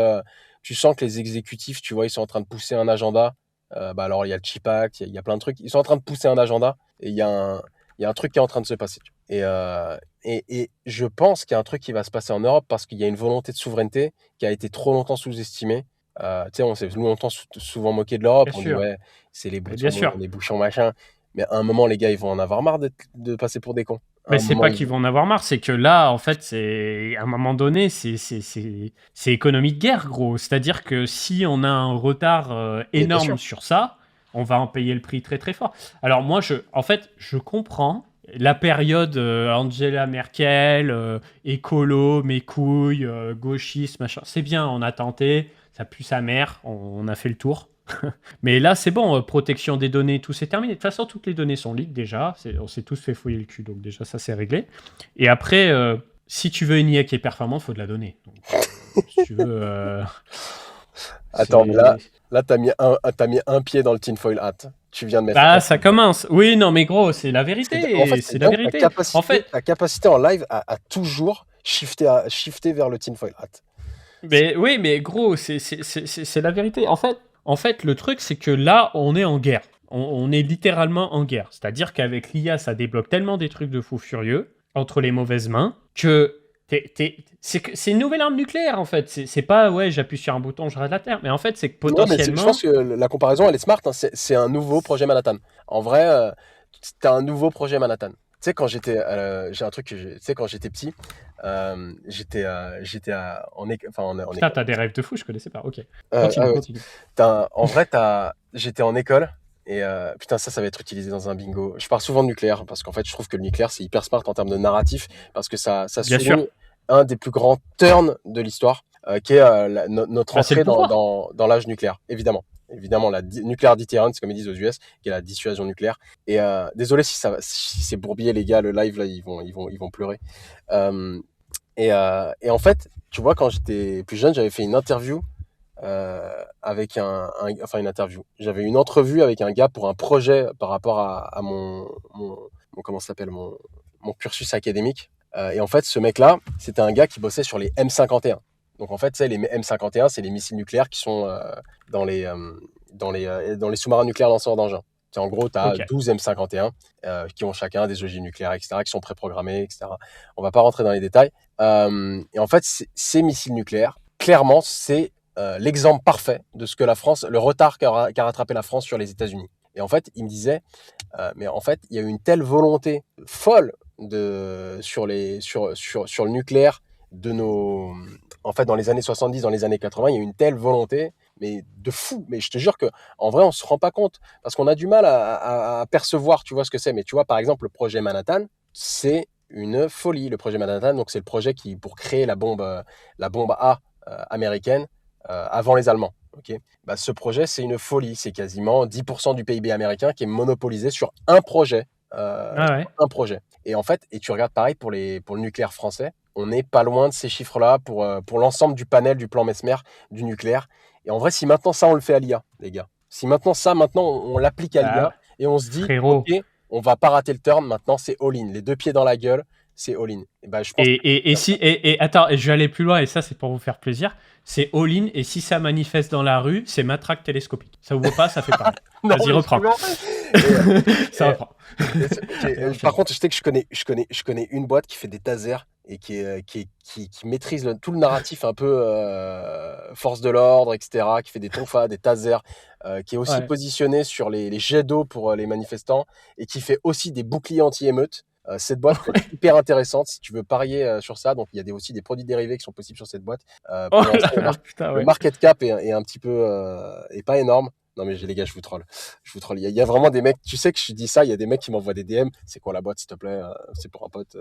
tu sens que les exécutifs, tu vois, ils sont en train de pousser un agenda. Bah alors il y a le Chip Act, il y a plein de trucs, ils sont en train de pousser un agenda et il y a un truc qui est en train de se passer. Et je pense qu'il y a un truc qui va se passer en Europe parce qu'il y a une volonté de souveraineté qui a été trop longtemps sous-estimée. Tu sais, on s'est longtemps souvent moqué de l'Europe. Bien On dit, sûr. ouais, c'est Bien sûr. les bouchons machin. Mais à un moment, les gars, ils vont en avoir marre de passer pour des cons. À Mais un c'est moment, pas ils qu'ils vont. vont en avoir marre, c'est que là, en fait, à un moment donné, c'est économie de guerre, gros. C'est-à-dire que si on a un retard Mais bien sûr. énorme sur ça, on va en payer le prix très très fort. Alors moi, en fait, je comprends la période Angela Merkel, écolo, mes couilles, gauchiste, machin. C'est bien, on a tenté, ça pue sa mère, on a fait le tour. Mais là, c'est bon, protection des données, tout c'est terminé. De toute façon, toutes les données sont leak déjà. On s'est tous fait fouiller le cul, donc déjà, ça c'est réglé. Et après, si tu veux une IA qui est performante, il faut de la donnée. Donc, si tu veux, Attends, mais c'est. là, t'as mis un pied dans le tinfoil hat. Tu viens de mettre un Bah, ça pied dedans. commence. Oui, non, mais gros, c'est la En fait, vérité. c'est C'est la dingue vérité. En fait, ta capacité en live à toujours shifter vers le tinfoil hat. C'est- mais oui, mais gros, c'est la vérité. En fait, le truc, c'est que là, on est en guerre. On est littéralement en guerre. C'est-à-dire qu'avec l'IA, ça débloque tellement des trucs de fou furieux entre les mauvaises mains que c'est une nouvelle arme nucléaire, en fait. C'est pas, ouais, j'appuie sur un bouton, je rate la Terre. Mais en fait, c'est que Non, mais je pense potentiellement. que la comparaison, elle est smart, hein. C'est un nouveau projet Manhattan. En vrai, t'as un nouveau projet Manhattan. Tu sais, j'ai un truc tu sais, quand j'étais petit, j'étais en Putain, école. t'as des rêves de fou, je connaissais pas. Ok. Continue, Ouais, continue. en vrai, j'étais en école et putain, ça va être utilisé dans un bingo. Je parle souvent de nucléaire parce qu'en fait, je trouve que le nucléaire, c'est hyper smart en termes de narratif parce que ça Bien sûr. souligne un des plus grands turns de l'histoire, qui est notre Bah, c'est le entrée pouvoir. dans l'âge nucléaire, évidemment. Évidemment, nuclear deterrence, comme ils disent aux US, qui est la dissuasion nucléaire. Et désolé si c'est bourbier, les gars, le live, là, ils vont pleurer. Euh, et en fait, tu vois, quand j'étais plus jeune, j'avais fait une interview avec enfin une interview. J'avais une entrevue avec un gars pour un projet par rapport à comment ça s'appelle, mon cursus académique. Et en fait, ce mec-là, c'était un gars qui bossait sur les M51. Donc en fait, c'est les M51, c'est les missiles nucléaires qui sont dans les, euh, dans les sous-marins nucléaires lanceurs d'engins. En gros, tu as Ok. 12 M51 qui ont chacun des ogives nucléaires, etc., qui sont préprogrammés, etc. On va pas rentrer dans les détails. Et en fait, ces missiles nucléaires, clairement, c'est l'exemple parfait de ce que la France, le retard qu'a rattrapé la France sur les États-Unis. Et en fait, il me disait, mais en fait, il y a eu une telle volonté folle sur le nucléaire de nos. En fait, dans les années 70, dans les années 80, il y a eu une telle volonté, mais de fou. Mais je te jure que, en vrai, on se rend pas compte parce qu'on a du mal à percevoir, tu vois, ce que c'est. Mais tu vois, par exemple, le projet Manhattan, c'est une folie. Le projet Manhattan, donc c'est le projet qui pour créer la bombe A américaine avant les Allemands. Ok. Bah, ce projet, c'est une folie. C'est quasiment 10% du PIB américain qui est monopolisé sur un projet. Ah ouais. Un projet. Et en fait, et tu regardes pareil pour le nucléaire français, on n'est pas loin de ces chiffres-là pour l'ensemble du panel du plan Mesmer du nucléaire. Et en vrai, si maintenant ça, on le fait à l'IA, les gars. Si maintenant on l'applique à l'IA Bah, et on se dit, OK, frérot. on va pas rater le turn, maintenant c'est all-in. Les deux pieds dans la gueule, c'est all-in. Et ben, je pense que Et attends, et je vais aller plus loin, et ça c'est pour vous faire plaisir. C'est all-in, et si ça manifeste dans la rue, c'est matraque télescopique. Ça vous voit pas, ça fait pareil. non, Vas-y, mais reprends. Ça et, reprend. ok, par contre, je sais que je connais une boîte qui fait des tasers et qui maîtrise tout le narratif un peu force de l'ordre, etc., qui fait des tonfas, des tasers, qui est aussi Ouais. positionné sur les jets d'eau pour les manifestants et qui fait aussi des boucliers anti-émeutes. Cette boîte peut être hyper intéressante si tu veux parier sur ça. Donc, il y a aussi des produits dérivés qui sont possibles sur cette boîte. Oh Pour l'instant, là là, putain, le ouais. market cap est un petit peu est pas énorme. Non mais les gars, je vous troll. Je vous troll. Il y a vraiment des mecs, tu sais que je dis ça, il y a des mecs qui m'envoient des DM. C'est quoi la boîte, s'il te plaît? C'est pour un pote.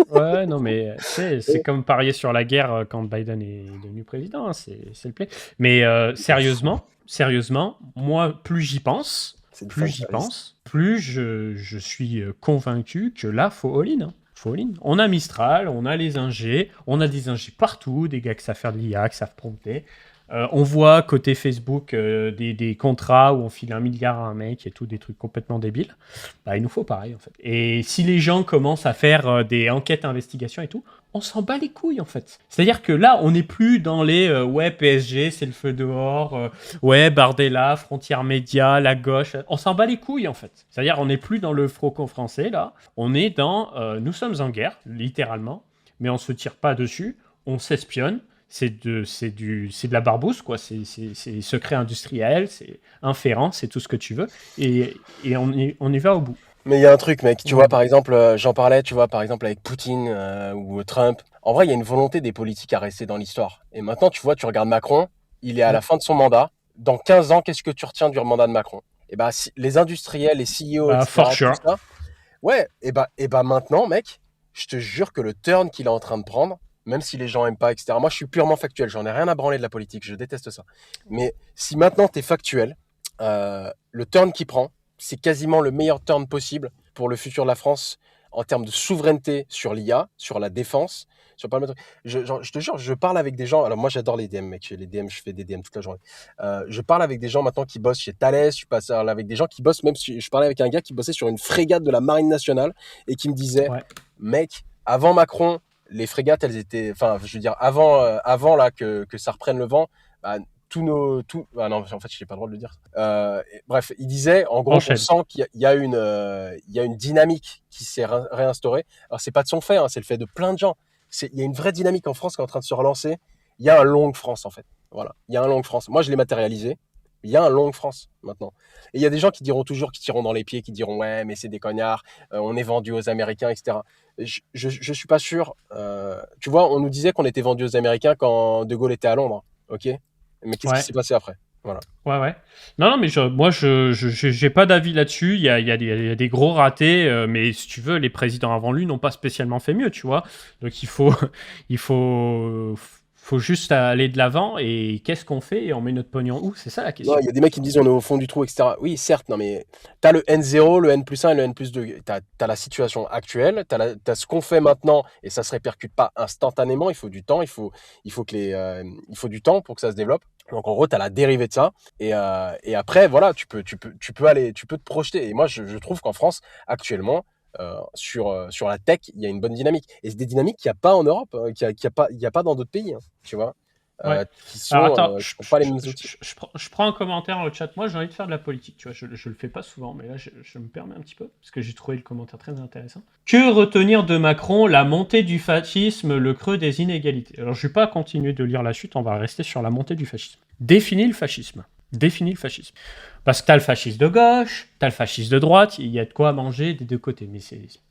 Ouais, non, mais tu sais, c'est comme parier sur la guerre quand Biden est devenu président, hein, c'est le play. Mais sérieusement, moi, C'est du plus fan j'y service. pense, plus je suis convaincu que là, faut all-in. Hein. Faut all-in. On a Mistral, on a les ingés, on a des ingés partout, des gars qui savent faire de l'IA, qui savent prompter. On voit côté Facebook des contrats où on file 1 milliard à un mec et tout, des trucs complètement débiles. Bah, il nous faut pareil en fait. Et si les gens commencent à faire des enquêtes, investigations et tout, on s'en bat les couilles en fait. C'est-à-dire que là, on n'est plus dans les ouais, PSG, c'est le feu dehors, ouais, Bardella, Frontières Média, la gauche. On s'en bat les couilles en fait. C'est-à-dire, on n'est plus dans le faucon français là. On est dans nous sommes en guerre, littéralement, mais on se tire pas dessus, on s'espionne. C'est de la barbouze, quoi. C'est secret industriel, c'est inférent, c'est tout ce que tu veux. Et on y va au bout. Mais il y a un truc, mec. Tu On va vois, au par bout. exemple, j'en parlais, tu vois, par exemple, avec Poutine ou Trump. En vrai, il y a une volonté des politiques à rester dans l'histoire. Et maintenant, tu vois, tu regardes Macron, il est à Mm. la fin de son mandat. Dans 15 ans, qu'est-ce que tu retiens du mandat de Macron? Et bah, les industriels, les CEO, Bah, for etc., tout sure. ça. Ouais, et bah maintenant, mec, je te jure que le turn qu'il est en train de prendre, même si les gens aiment pas, etc. Moi, je suis purement factuel, j'en ai rien à branler de la politique, je déteste ça. Mais si maintenant tu es factuel, le turn qu'il prend, c'est quasiment le meilleur turn possible pour le futur de la France en termes de souveraineté sur l'IA, sur la défense, sur pas mal de trucs. Je te jure, je parle avec des gens. Alors moi, j'adore les DM, mec. Les DM, je fais des DM toute la journée. Je parle avec des gens maintenant qui bossent chez Thales. Je parle avec des gens qui bossent même. Je parlais avec un gars qui bossait sur une frégate de la Marine nationale et qui me disait, Ouais. mec, avant Macron, les frégates, elles étaient, enfin, je veux dire, avant là que ça reprenne le vent, bah, ah non, en fait, je n'ai pas le droit de le dire. Bref, il disait, en gros, qu'on Enchaîne. sent qu'il y a une dynamique qui s'est réinstaurée. Alors, c'est pas de son fait, hein, c'est le fait de plein de gens. Il y a une vraie dynamique en France qui est en train de se relancer. Il y a un long France, en fait. Voilà, il y a un long France. Moi, je l'ai matérialisé. Il y a un long France maintenant. Et il y a des gens qui diront toujours, qui tireront dans les pieds, qui diront ouais, mais c'est des cognards, on est vendu aux Américains, etc. Je suis pas sûr. Tu vois, on nous disait qu'on était vendu aux Américains quand De Gaulle était à Londres, ok. Mais qu'est-ce qui Ouais. s'est passé après? Voilà. Ouais, ouais. Non, non, mais moi, j'ai pas d'avis là-dessus. Il y a des gros ratés, mais si tu veux, les présidents avant lui n'ont pas spécialement fait mieux, tu vois. Donc il faut juste aller de l'avant. Et qu'est-ce qu'on fait? Et on met notre pognon où? C'est ça la Non, question. il y a des mecs qui me disent on est au fond du trou, etc. Oui, certes, non, mais tu as le N0, le N+1 et le N+2. Tu as la situation actuelle, tu as ce qu'on fait maintenant et ça se répercute pas instantanément. Il faut du temps, il faut du temps pour que ça se développe. Donc en gros, tu as la dérivée de ça. Et après, voilà, tu peux te projeter. Et moi, je trouve qu'en France, actuellement, sur la tech, il y a une bonne dynamique. Et c'est des dynamiques qu'il n'y a pas en Europe, qu'il n'y a pas dans d'autres pays, hein, tu vois. Ouais. qui Alors attends, qui n'ont pas les mêmes outils. je prends un commentaire dans le chat. Moi, j'ai envie de faire de la politique, tu vois. Je le fais pas souvent, mais là, je me permets un petit peu, parce que j'ai trouvé le commentaire très intéressant. Que retenir de Macron? La montée du fascisme, le creux des inégalités. Alors, je vais pas continuer de lire la suite, on va rester sur la montée du fascisme. Définis le fascisme. Définis le fascisme. Parce que t'as le fascisme de gauche, t'as le fascisme de droite, il y a de quoi manger des deux côtés. Mais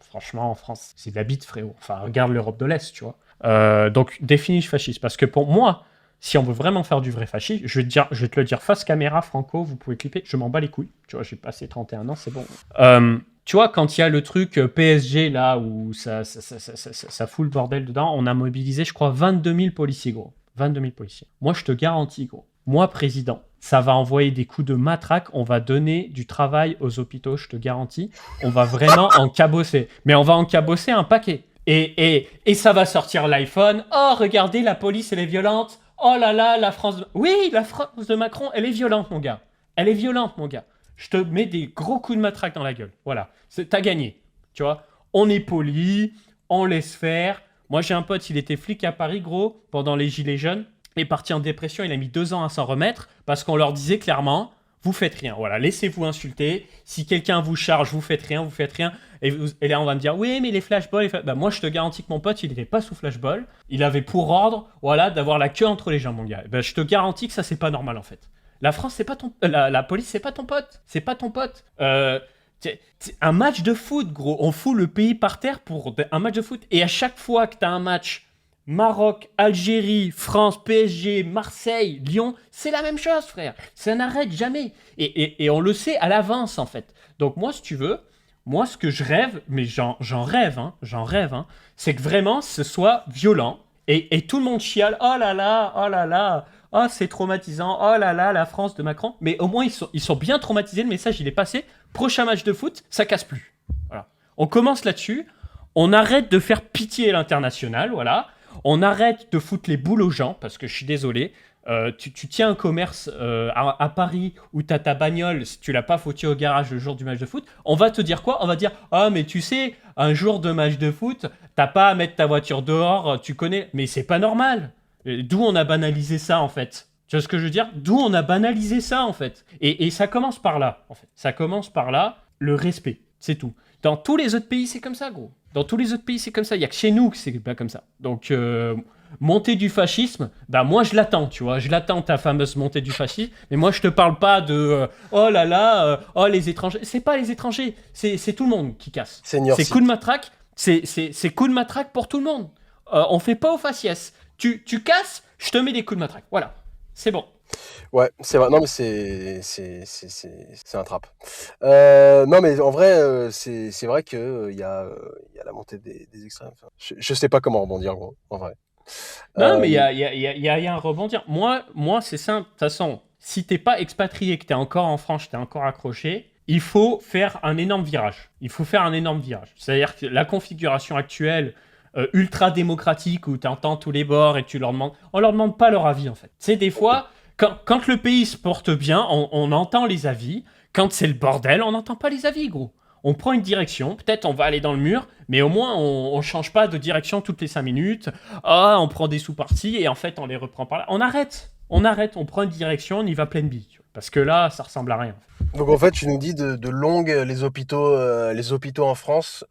franchement, en France, c'est de la bite, frérot. Enfin, regarde l'Europe de l'Est, tu vois. Donc, définis le fascisme. Parce que pour moi, si on veut vraiment faire du vrai fascisme, je vais te le dire face caméra, Franco, vous pouvez clipper, je m'en bats les couilles. Tu vois, j'ai passé 31 ans, c'est bon. Tu vois, quand il y a le truc PSG, là, où ça fout le bordel dedans, on a mobilisé, je crois, 22 000 policiers, gros. 22 000 policiers. Moi, je te garantis, gros. Moi, président, ça va envoyer des coups de matraque, on va donner du travail aux hôpitaux, je te garantis. On va vraiment en cabosser. Mais on va en cabosser un paquet. Et ça va sortir l'iPhone. Oh, regardez, la police, elle est violente. Oh là là, la France... Oui, la France de Macron, elle est violente, mon gars. Elle est violente, mon gars. Je te mets des gros coups de matraque dans la gueule. Voilà. T'as gagné. Tu vois, on est poli, on laisse faire. Moi, j'ai un pote, il était flic à Paris, gros, pendant les Gilets jaunes. Il est parti en dépression, il a mis 2 ans à s'en remettre parce qu'on leur disait clairement, vous faites rien. Voilà, laissez-vous insulter. Si quelqu'un vous charge, vous faites rien, vous faites rien. Et là, on va me dire, oui, mais les flashballs... Bah, moi, je te garantis que mon pote, il n'était pas sous flashball. Il avait pour ordre, voilà, d'avoir la queue entre les jambes, mon gars. Bah, je te garantis que ça, c'est pas normal, en fait. La France, c'est pas ton... la police, c'est pas ton pote. C'est pas ton pote. Un match de foot, gros. On fout le pays par terre pour un match de foot. Et à chaque fois que t'as un match... Maroc, Algérie, France, PSG, Marseille, Lyon, c'est la même chose, frère. Ça n'arrête jamais. Et on le sait à l'avance, en fait. Donc moi, si tu veux, moi, ce que je rêve, mais j'en rêve, c'est que vraiment, ce soit violent. Et tout le monde chiale, oh là là, oh, c'est traumatisant, oh là là, la France de Macron. Mais au moins, ils sont bien traumatisés, le message, il est passé. Prochain match de foot, ça casse plus. Voilà. On commence là-dessus. On arrête de faire pitié à l'international, voilà. On arrête de foutre les boules aux gens, parce que je suis désolé, tu tiens un commerce à Paris où tu as ta bagnole, si tu l'as pas foutu au garage le jour du match de foot, on va te dire quoi? On va dire, ah mais tu sais, un jour de match de foot, t'as pas à mettre ta voiture dehors, tu connais, mais c'est pas normal. D'où on a banalisé ça en fait. Tu vois ce que je veux dire? D'où on a banalisé ça en fait. Et ça commence par là, en fait. Ça commence par là, le respect, c'est tout. Dans tous les autres pays, c'est comme ça, gros. Dans tous les autres pays, c'est comme ça. Il n'y a que chez nous que c'est pas comme ça. Donc, montée du fascisme, bah moi, je l'attends, tu vois. Je l'attends, ta fameuse montée du fascisme. Mais moi, je te parle pas de oh là là, oh les étrangers. C'est pas les étrangers, c'est tout le monde qui casse. Senior C'est coup de matraque, c'est coup de matraque pour tout le monde. On fait pas au faciès. Tu casses, je te mets des coups de matraque. Voilà, c'est bon. Ouais, c'est vrai. Non, mais c'est un trap. Non, mais en vrai, c'est vrai que il y a la montée des extrêmes. Enfin, je sais pas comment rebondir, gros, en vrai. Non, mais Euh, il y a un rebondir. Moi c'est simple. De toute façon, si t'es pas expatrié, que t'es encore en France, t'es encore accroché, il faut faire un énorme virage. Il faut faire un énorme virage. C'est-à-dire que la configuration actuelle, ultra démocratique, où tu entends tous les bords et tu leur demandes... On leur demande pas leur avis, en fait. Tu sais, des fois, quand le pays se porte bien, on entend les avis. Quand c'est le bordel, on n'entend pas les avis, gros. On prend une direction, peut-être on va aller dans le mur, mais au moins on change pas de direction toutes les 5 minutes. Ah, on prend des sous-parties et en fait on les reprend par là. On arrête, on prend une direction, on y va pleine bille. Parce que là, ça ressemble à rien. donc en fait, tu nous dis de longue les hôpitaux en France,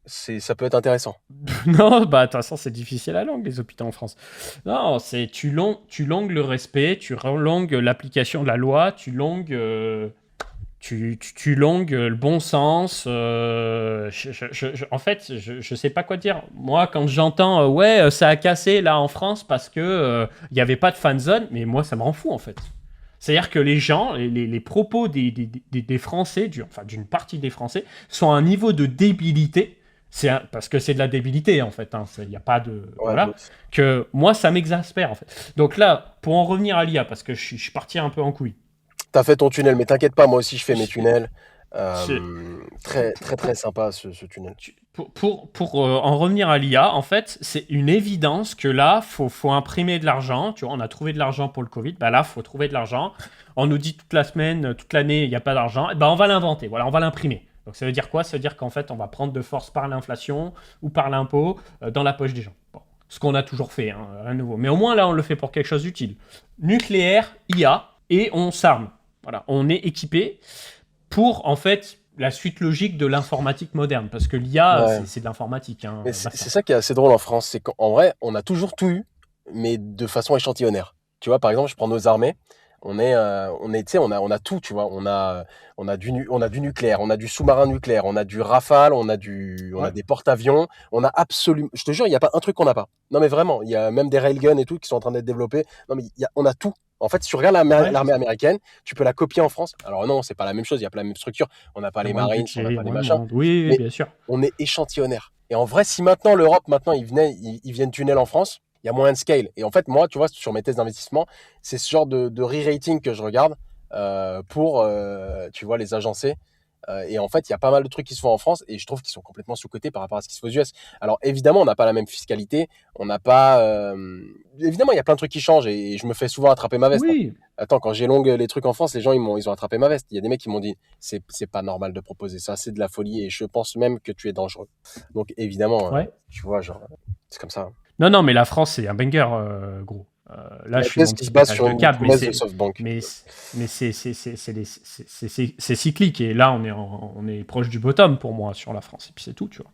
ça peut être intéressant. Non, bah de toute façon c'est difficile à langue les hôpitaux en France. Non, c'est tu longues le respect, tu longues l'application de la loi, tu longues tu longues le bon sens. En fait, je sais pas quoi dire. Moi, quand j'entends ouais, ça a cassé là en France parce que il y avait pas de fan zone, mais moi, ça me rend fou en fait. C'est-à-dire que les gens, les propos des Français, enfin d'une partie des Français, sont à un niveau de débilité. Parce que c'est de la débilité en fait. Il n'y a pas de Ouais, voilà. Que moi, ça m'exaspère en fait. Donc là, pour en revenir à l'IA, parce que je suis parti un peu en couille. t'as fait ton tunnel, mais t'inquiète pas, moi aussi je fais mes tunnels. C'est- Très très très sympa ce tunnel. Pour en revenir à l'IA, en fait, c'est une évidence que là, faut imprimer de l'argent. Tu vois, on a trouvé de l'argent pour le Covid. Bah là, faut trouver de l'argent. On nous dit toute la semaine, toute l'année, il n'y a pas d'argent. Et bah, on va l'inventer. Voilà, on va l'imprimer. Donc ça veut dire quoi? Ça veut dire qu'en fait, on va prendre de force par l'inflation ou par l'impôt dans la poche des gens. Bon. Ce qu'on a toujours fait, hein, rien de nouveau. Mais au moins là, on le fait pour quelque chose d'utile. Nucléaire, IA, et on s'arme. Voilà, on est équipé pour en fait la suite logique de l'informatique moderne, parce que l'IA, Ouais. c'est de l'informatique, hein, Mais c'est basta. ça qui est assez drôle en France, c'est qu'en vrai, on a toujours tout eu, mais de façon échantillonnaire. Tu vois, par exemple, je prends nos armées, tu sais, on a tout, tu vois. On a du nucléaire, on a du sous-marin nucléaire, on a du Rafale, on a Ouais. des porte-avions, on a absolument, je te jure, il n'y a pas un truc qu'on n'a pas. Non, mais vraiment, il y a même des railguns et tout qui sont en train d'être développés. Non, mais on a tout. En fait, si tu regardes Ouais, je l'armée sais. américaine, tu peux la copier en France. Alors non, c'est pas la même chose, il n'y a pas la même structure. On n'a pas Il y a les moins de Marines, on budget, n'a il y a pas les moins de machins, monde. Oui, oui, mais bien sûr. on est échantillonnaire. Et en vrai, si maintenant l'Europe, maintenant, ils viennent tunnel en France, il y a moyen de scale. Et en fait, moi, tu vois, sur mes thèses d'investissement, c'est ce genre de re-rating que je regarde pour, tu vois, les agencer. Et en fait, il y a pas mal de trucs qui se font en France et je trouve qu'ils sont complètement sous-cotés par rapport à ce qui se fait aux US. Alors évidemment, on n'a pas la même fiscalité, on n'a pas... Évidemment, il y a plein de trucs qui changent et je me fais souvent attraper ma veste, hein. Oui. Attends, quand j'ai longue les trucs en France, les gens, ils ont attrapé ma veste. Il y a des mecs qui m'ont dit, c'est pas normal de proposer ça, c'est de la folie et je pense même que tu es dangereux. Donc évidemment, Ouais. tu vois, genre, c'est comme ça. Non, non, mais la France, c'est un banger, gros. Là, La je suis thèse mon qui petit se base pétage sur de une câble, promesse de SoftBank. mais, mais c'est cyclique. Et là, on est proche du bottom pour moi sur la France. Et puis c'est tout, tu vois.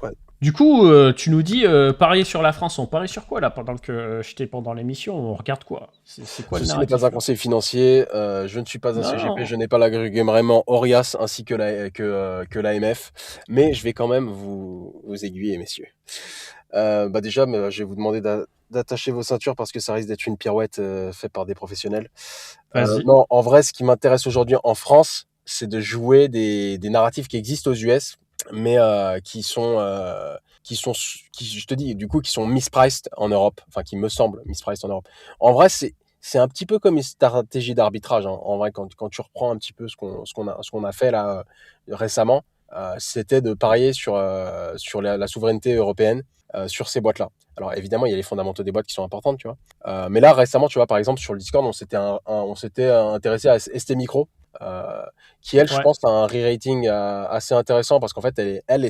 Ouais. Du coup, tu nous dis parier sur la France. On parie sur quoi là pendant que j'étais pendant l'émission? On regarde quoi? C'est quoi le Ceci n'est pas un narratif là? conseil financier. Je ne suis pas un CGP, je Non. n'ai pas l'agrément Orias ainsi que que l'AMF, mais je vais quand même vous aiguiller, messieurs. Bah déjà, je vais vous demander d'attacher vos ceintures parce que ça risque d'être une pirouette faite par des professionnels. Vas-y. Non, en vrai, ce qui m'intéresse aujourd'hui en France, c'est de jouer des narratifs qui existent aux US, mais je te dis, du coup, qui sont mispriced en Europe, enfin, qui me semblent mispriced en Europe. En vrai, c'est un petit peu comme une stratégie d'arbitrage, hein. En vrai, quand tu reprends un petit peu ce qu'on a fait là récemment, c'était de parier sur la souveraineté européenne sur ces boîtes-là. Alors évidemment, il y a les fondamentaux des boîtes qui sont importantes, tu vois. Mais là, récemment, tu vois, par exemple, sur le Discord, on s'était intéressé à ST Micro, euh, qui, elle, je Ouais. pense, a un re-rating assez intéressant parce qu'en fait,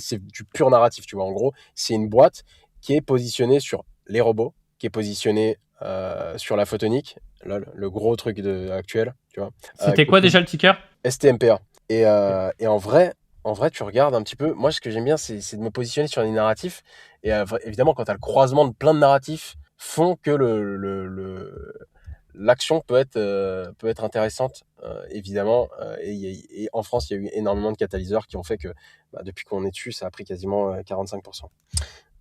c'est du pur narratif, tu vois. En gros, c'est une boîte qui est positionnée sur les robots, qui est positionnée sur la photonique, le gros truc actuel, tu vois. C'était quoi déjà le ticker? STMPA. Et en vrai, tu regardes un petit peu. Moi, ce que j'aime bien, c'est de me positionner sur des narratifs. Et évidemment, quand tu as le croisement de plein de narratifs, font que l'action peut être intéressante, évidemment. Et en France, il y a eu énormément de catalyseurs qui ont fait que depuis qu'on est dessus, ça a pris quasiment 45%.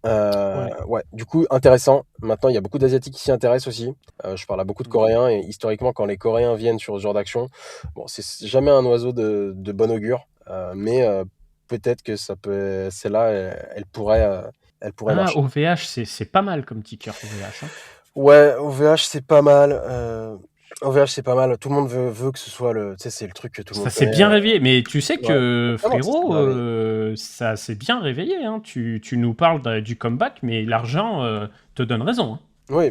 Ouais. Ouais, du coup, intéressant. Maintenant, il y a beaucoup d'Asiatiques qui s'y intéressent aussi. Je parle à beaucoup de Coréens et historiquement, quand les Coréens viennent sur ce genre d'action, bon, c'est jamais un oiseau de bon augure, mais peut-être que celle-là, elle pourrait Ah, marcher. OVH, c'est pas mal comme ticker, OVH. Hein. Ouais, OVH, c'est pas mal. OVH, c'est pas mal. Tout le monde veut que ce soit tu sais, c'est le truc que tout le Ça monde s'est connaît. bien réveillé, mais tu sais Ouais. que Comment ça s'est frérot, bien réveillé? ça s'est bien réveillé. Hein. Tu nous parles du comeback, mais l'argent te donne raison. Hein.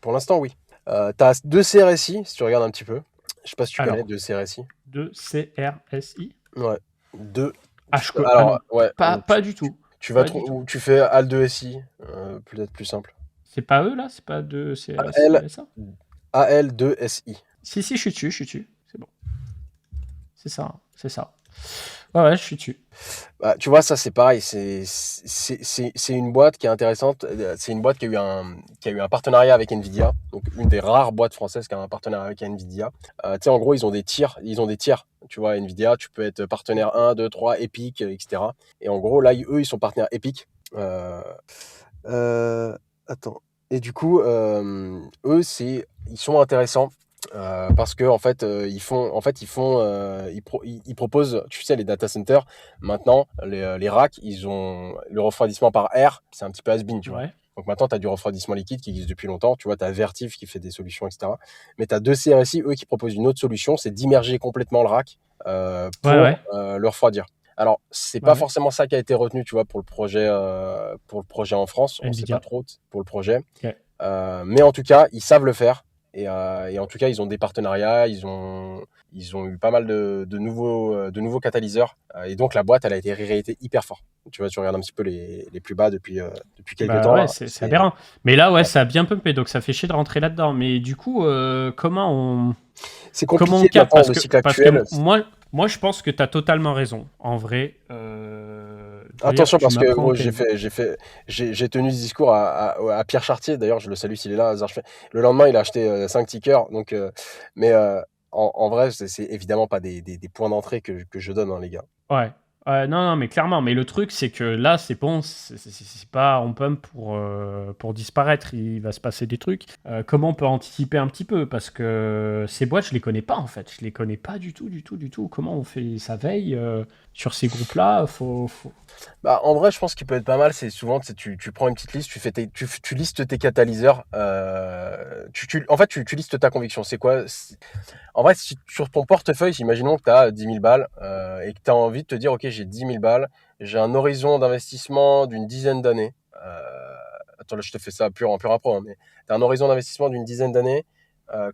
Pour l'instant, oui. T'as deux CRSI, si tu regardes un petit peu. Je sais pas si tu connais Alors, deux CRSI. de CRSI. Ouais. Deux. Ah, ah Alors, non, ouais. pas du tout. Tu vas Pas du tout. ou tu fais AL2SI, peut-être plus simple. C'est pas eux là? C'est pas de CRSI AL, USA? AL2SI. Si, si, je suis dessus. C'est bon. C'est ça, hein, c'est ça. Ouais, ouais, je suis dessus. Bah, tu vois, ça c'est pareil, c'est une boîte qui est intéressante. C'est une boîte qui a eu un partenariat avec Nvidia, donc une des rares boîtes françaises qui a un partenariat avec Nvidia. Tu sais, en gros, ils ont des tiers. Tu vois, Nvidia, tu peux être partenaire 1, 2, 3, Epic, etc. Et en gros, là, eux, ils sont partenaires Epic. Euh, euh, attends. Et du coup, eux, ils sont intéressants. Parce que ils proposent, tu sais, les data centers. Maintenant, les racks, ils ont le refroidissement par air, c'est un petit peu has-been, tu vois. Ouais. Donc maintenant, tu as du refroidissement liquide qui existe depuis longtemps. Tu vois, tu as Vertiv qui fait des solutions, etc. Mais tu as deux CRSI, eux, qui proposent une autre solution, c'est d'immerger complètement le rack Ouais, pour ouais. le refroidir. Alors, c'est pas Ouais. forcément ça qui a été retenu, tu vois, pour le projet en France. On sait pas Nvidia. trop pour le projet. Ok. Mais en tout cas, ils savent le faire. Et en tout cas, ils ont des partenariats, ils ont eu pas mal de nouveaux catalyseurs. Et donc, la boîte, elle a été réétée hyper fort. Tu vois, tu regardes un petit peu les plus bas depuis quelques Bah temps, ouais, là. c'est aberrant. Mais là, ouais, Ouais. ça a bien pumpé, donc ça fait chier de rentrer là-dedans. Mais du coup, C'est comment compliqué on capte? maintenant, le cycle Parce que actuel. moi, je pense que tu as totalement raison. En vrai, d'ailleurs, Attention, tu parce que m'apprends moi, quelque chose. j'ai tenu ce discours à Pierre Chartier. D'ailleurs, je le salue s'il est là. Le lendemain, il a acheté 5 tickers. Donc, mais en vrai, c'est évidemment pas des points d'entrée que je donne, hein, les gars. Ouais. Ouais, non, non, mais clairement. Mais le truc, c'est que là, c'est bon, c'est pas on pump pour disparaître. Il va se passer des trucs. Comment on peut anticiper un petit peu? Parce que ces boîtes, je les connais pas en fait. Je les connais pas du tout, du tout, du tout. Comment on fait sa veille sur ces groupes-là? Bah, en vrai, je pense qu'il peut être pas mal. C'est souvent, tu prends une petite liste, tu listes tes catalyseurs. En fait, tu listes ta conviction. C'est quoi? En vrai, si sur ton portefeuille, imaginons que tu as 10 000 balles et que tu as envie de te dire, OK, j'ai 10 000 balles, j'ai un horizon d'investissement d'une dizaine d'années. Attends, là, je te fais ça en pur impro, hein, mais tu as un horizon d'investissement d'une dizaine d'années.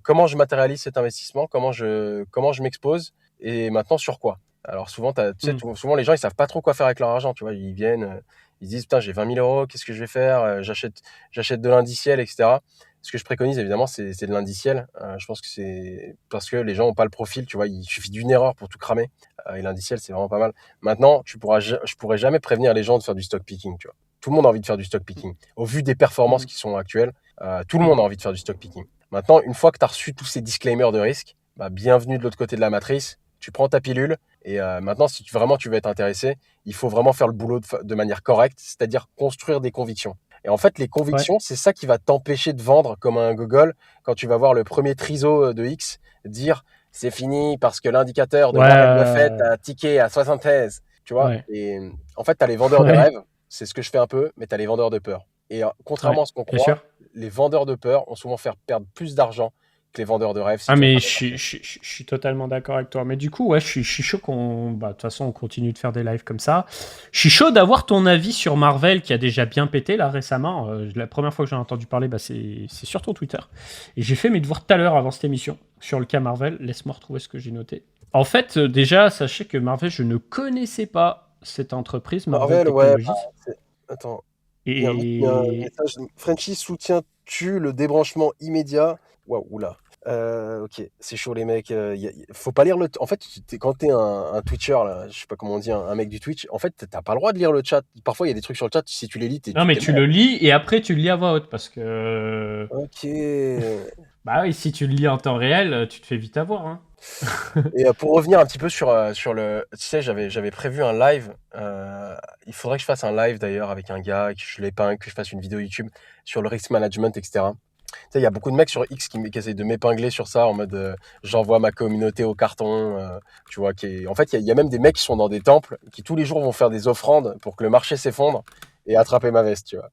Comment je matérialise cet investissement? Comment je m'expose? Et maintenant, sur quoi? Alors souvent, tu sais, Hmm. souvent, les gens, ils savent pas trop quoi faire avec leur argent. Tu vois, ils viennent, ils se disent, putain, j'ai 20 000 euros, qu'est-ce que je vais faire? J'achète de l'indiciel, etc. Ce que je préconise, évidemment, c'est de l'indiciel. Je pense que c'est parce que les gens n'ont pas le profil, tu vois, il suffit d'une erreur pour tout cramer. Et l'indiciel, c'est vraiment pas mal. Maintenant, je pourrais jamais prévenir les gens de faire du stock picking, tu vois. Tout le monde a envie de faire du stock picking. Au vu des performances Hmm. qui sont actuelles, tout le Hmm. monde a envie de faire du stock picking. Maintenant, une fois que tu as reçu tous ces disclaimers de risque, bah, bienvenue de l'autre côté de la matrice. Tu prends ta pilule. Et maintenant, si vraiment tu veux être intéressé, il faut vraiment faire le boulot de manière correcte, c'est-à-dire construire des convictions. Et en fait, les Ouais. convictions, c'est ça qui va t'empêcher de vendre comme un gogol quand tu vas voir le premier triso de X dire c'est fini parce que l'indicateur de Ouais. Warren Buffett a tiqué à 73. Tu vois? Ouais. Et en fait, tu as les vendeurs de Ouais. rêve, c'est ce que je fais un peu, mais tu as les vendeurs de peur. Et Ouais. contrairement à ce qu'on Bien croit, sûr. les vendeurs de peur ont souvent fait perdre plus d'argent que les vendeurs de rêve si Ah tu mais regardes le marché. je suis totalement d'accord avec toi. Mais du coup, ouais, je suis chaud bah, de toute façon, on continue de faire des lives comme ça. Je suis chaud d'avoir ton avis sur Marvel qui a déjà bien pété là récemment. La première fois que j'en ai entendu parler, bah, c'est sur ton Twitter. Et j'ai fait mes devoirs tout à l'heure avant cette émission sur le cas Marvel. Laisse-moi retrouver ce que j'ai noté. En fait, déjà, sachez que Marvel, je ne connaissais pas cette entreprise, Marvel Marvel, ouais, bah, Technologies. attends. Il y a un Et message. Frenchy soutient-tu le débranchement immédiat? Waouh, oula. Ok, c'est chaud les mecs. Faut pas lire le. En fait, quand t'es un Twitcher, là, je sais pas comment on dit, un mec du Twitch, en fait, t'as pas le droit de lire le chat. Parfois, il y a des trucs sur le chat, si tu les lis, non, mais t'es tu mort. le lis et après tu le lis à voix haute parce que Ok. bah oui, si tu le lis en temps réel, tu te fais vite avoir, hein. Et pour revenir un petit peu sur le. Tu sais, j'avais prévu un live. Il faudrait que je fasse un live d'ailleurs avec un gars, que je l'épingle, que je fasse une vidéo YouTube sur le risk management, etc. Tu sais, il y a beaucoup de mecs sur X qui essayent de m'épingler sur ça en mode j'envoie ma communauté au carton. Tu vois, en fait, il y a même des mecs qui sont dans des temples qui tous les jours vont faire des offrandes pour que le marché s'effondre et attraper ma veste, tu vois.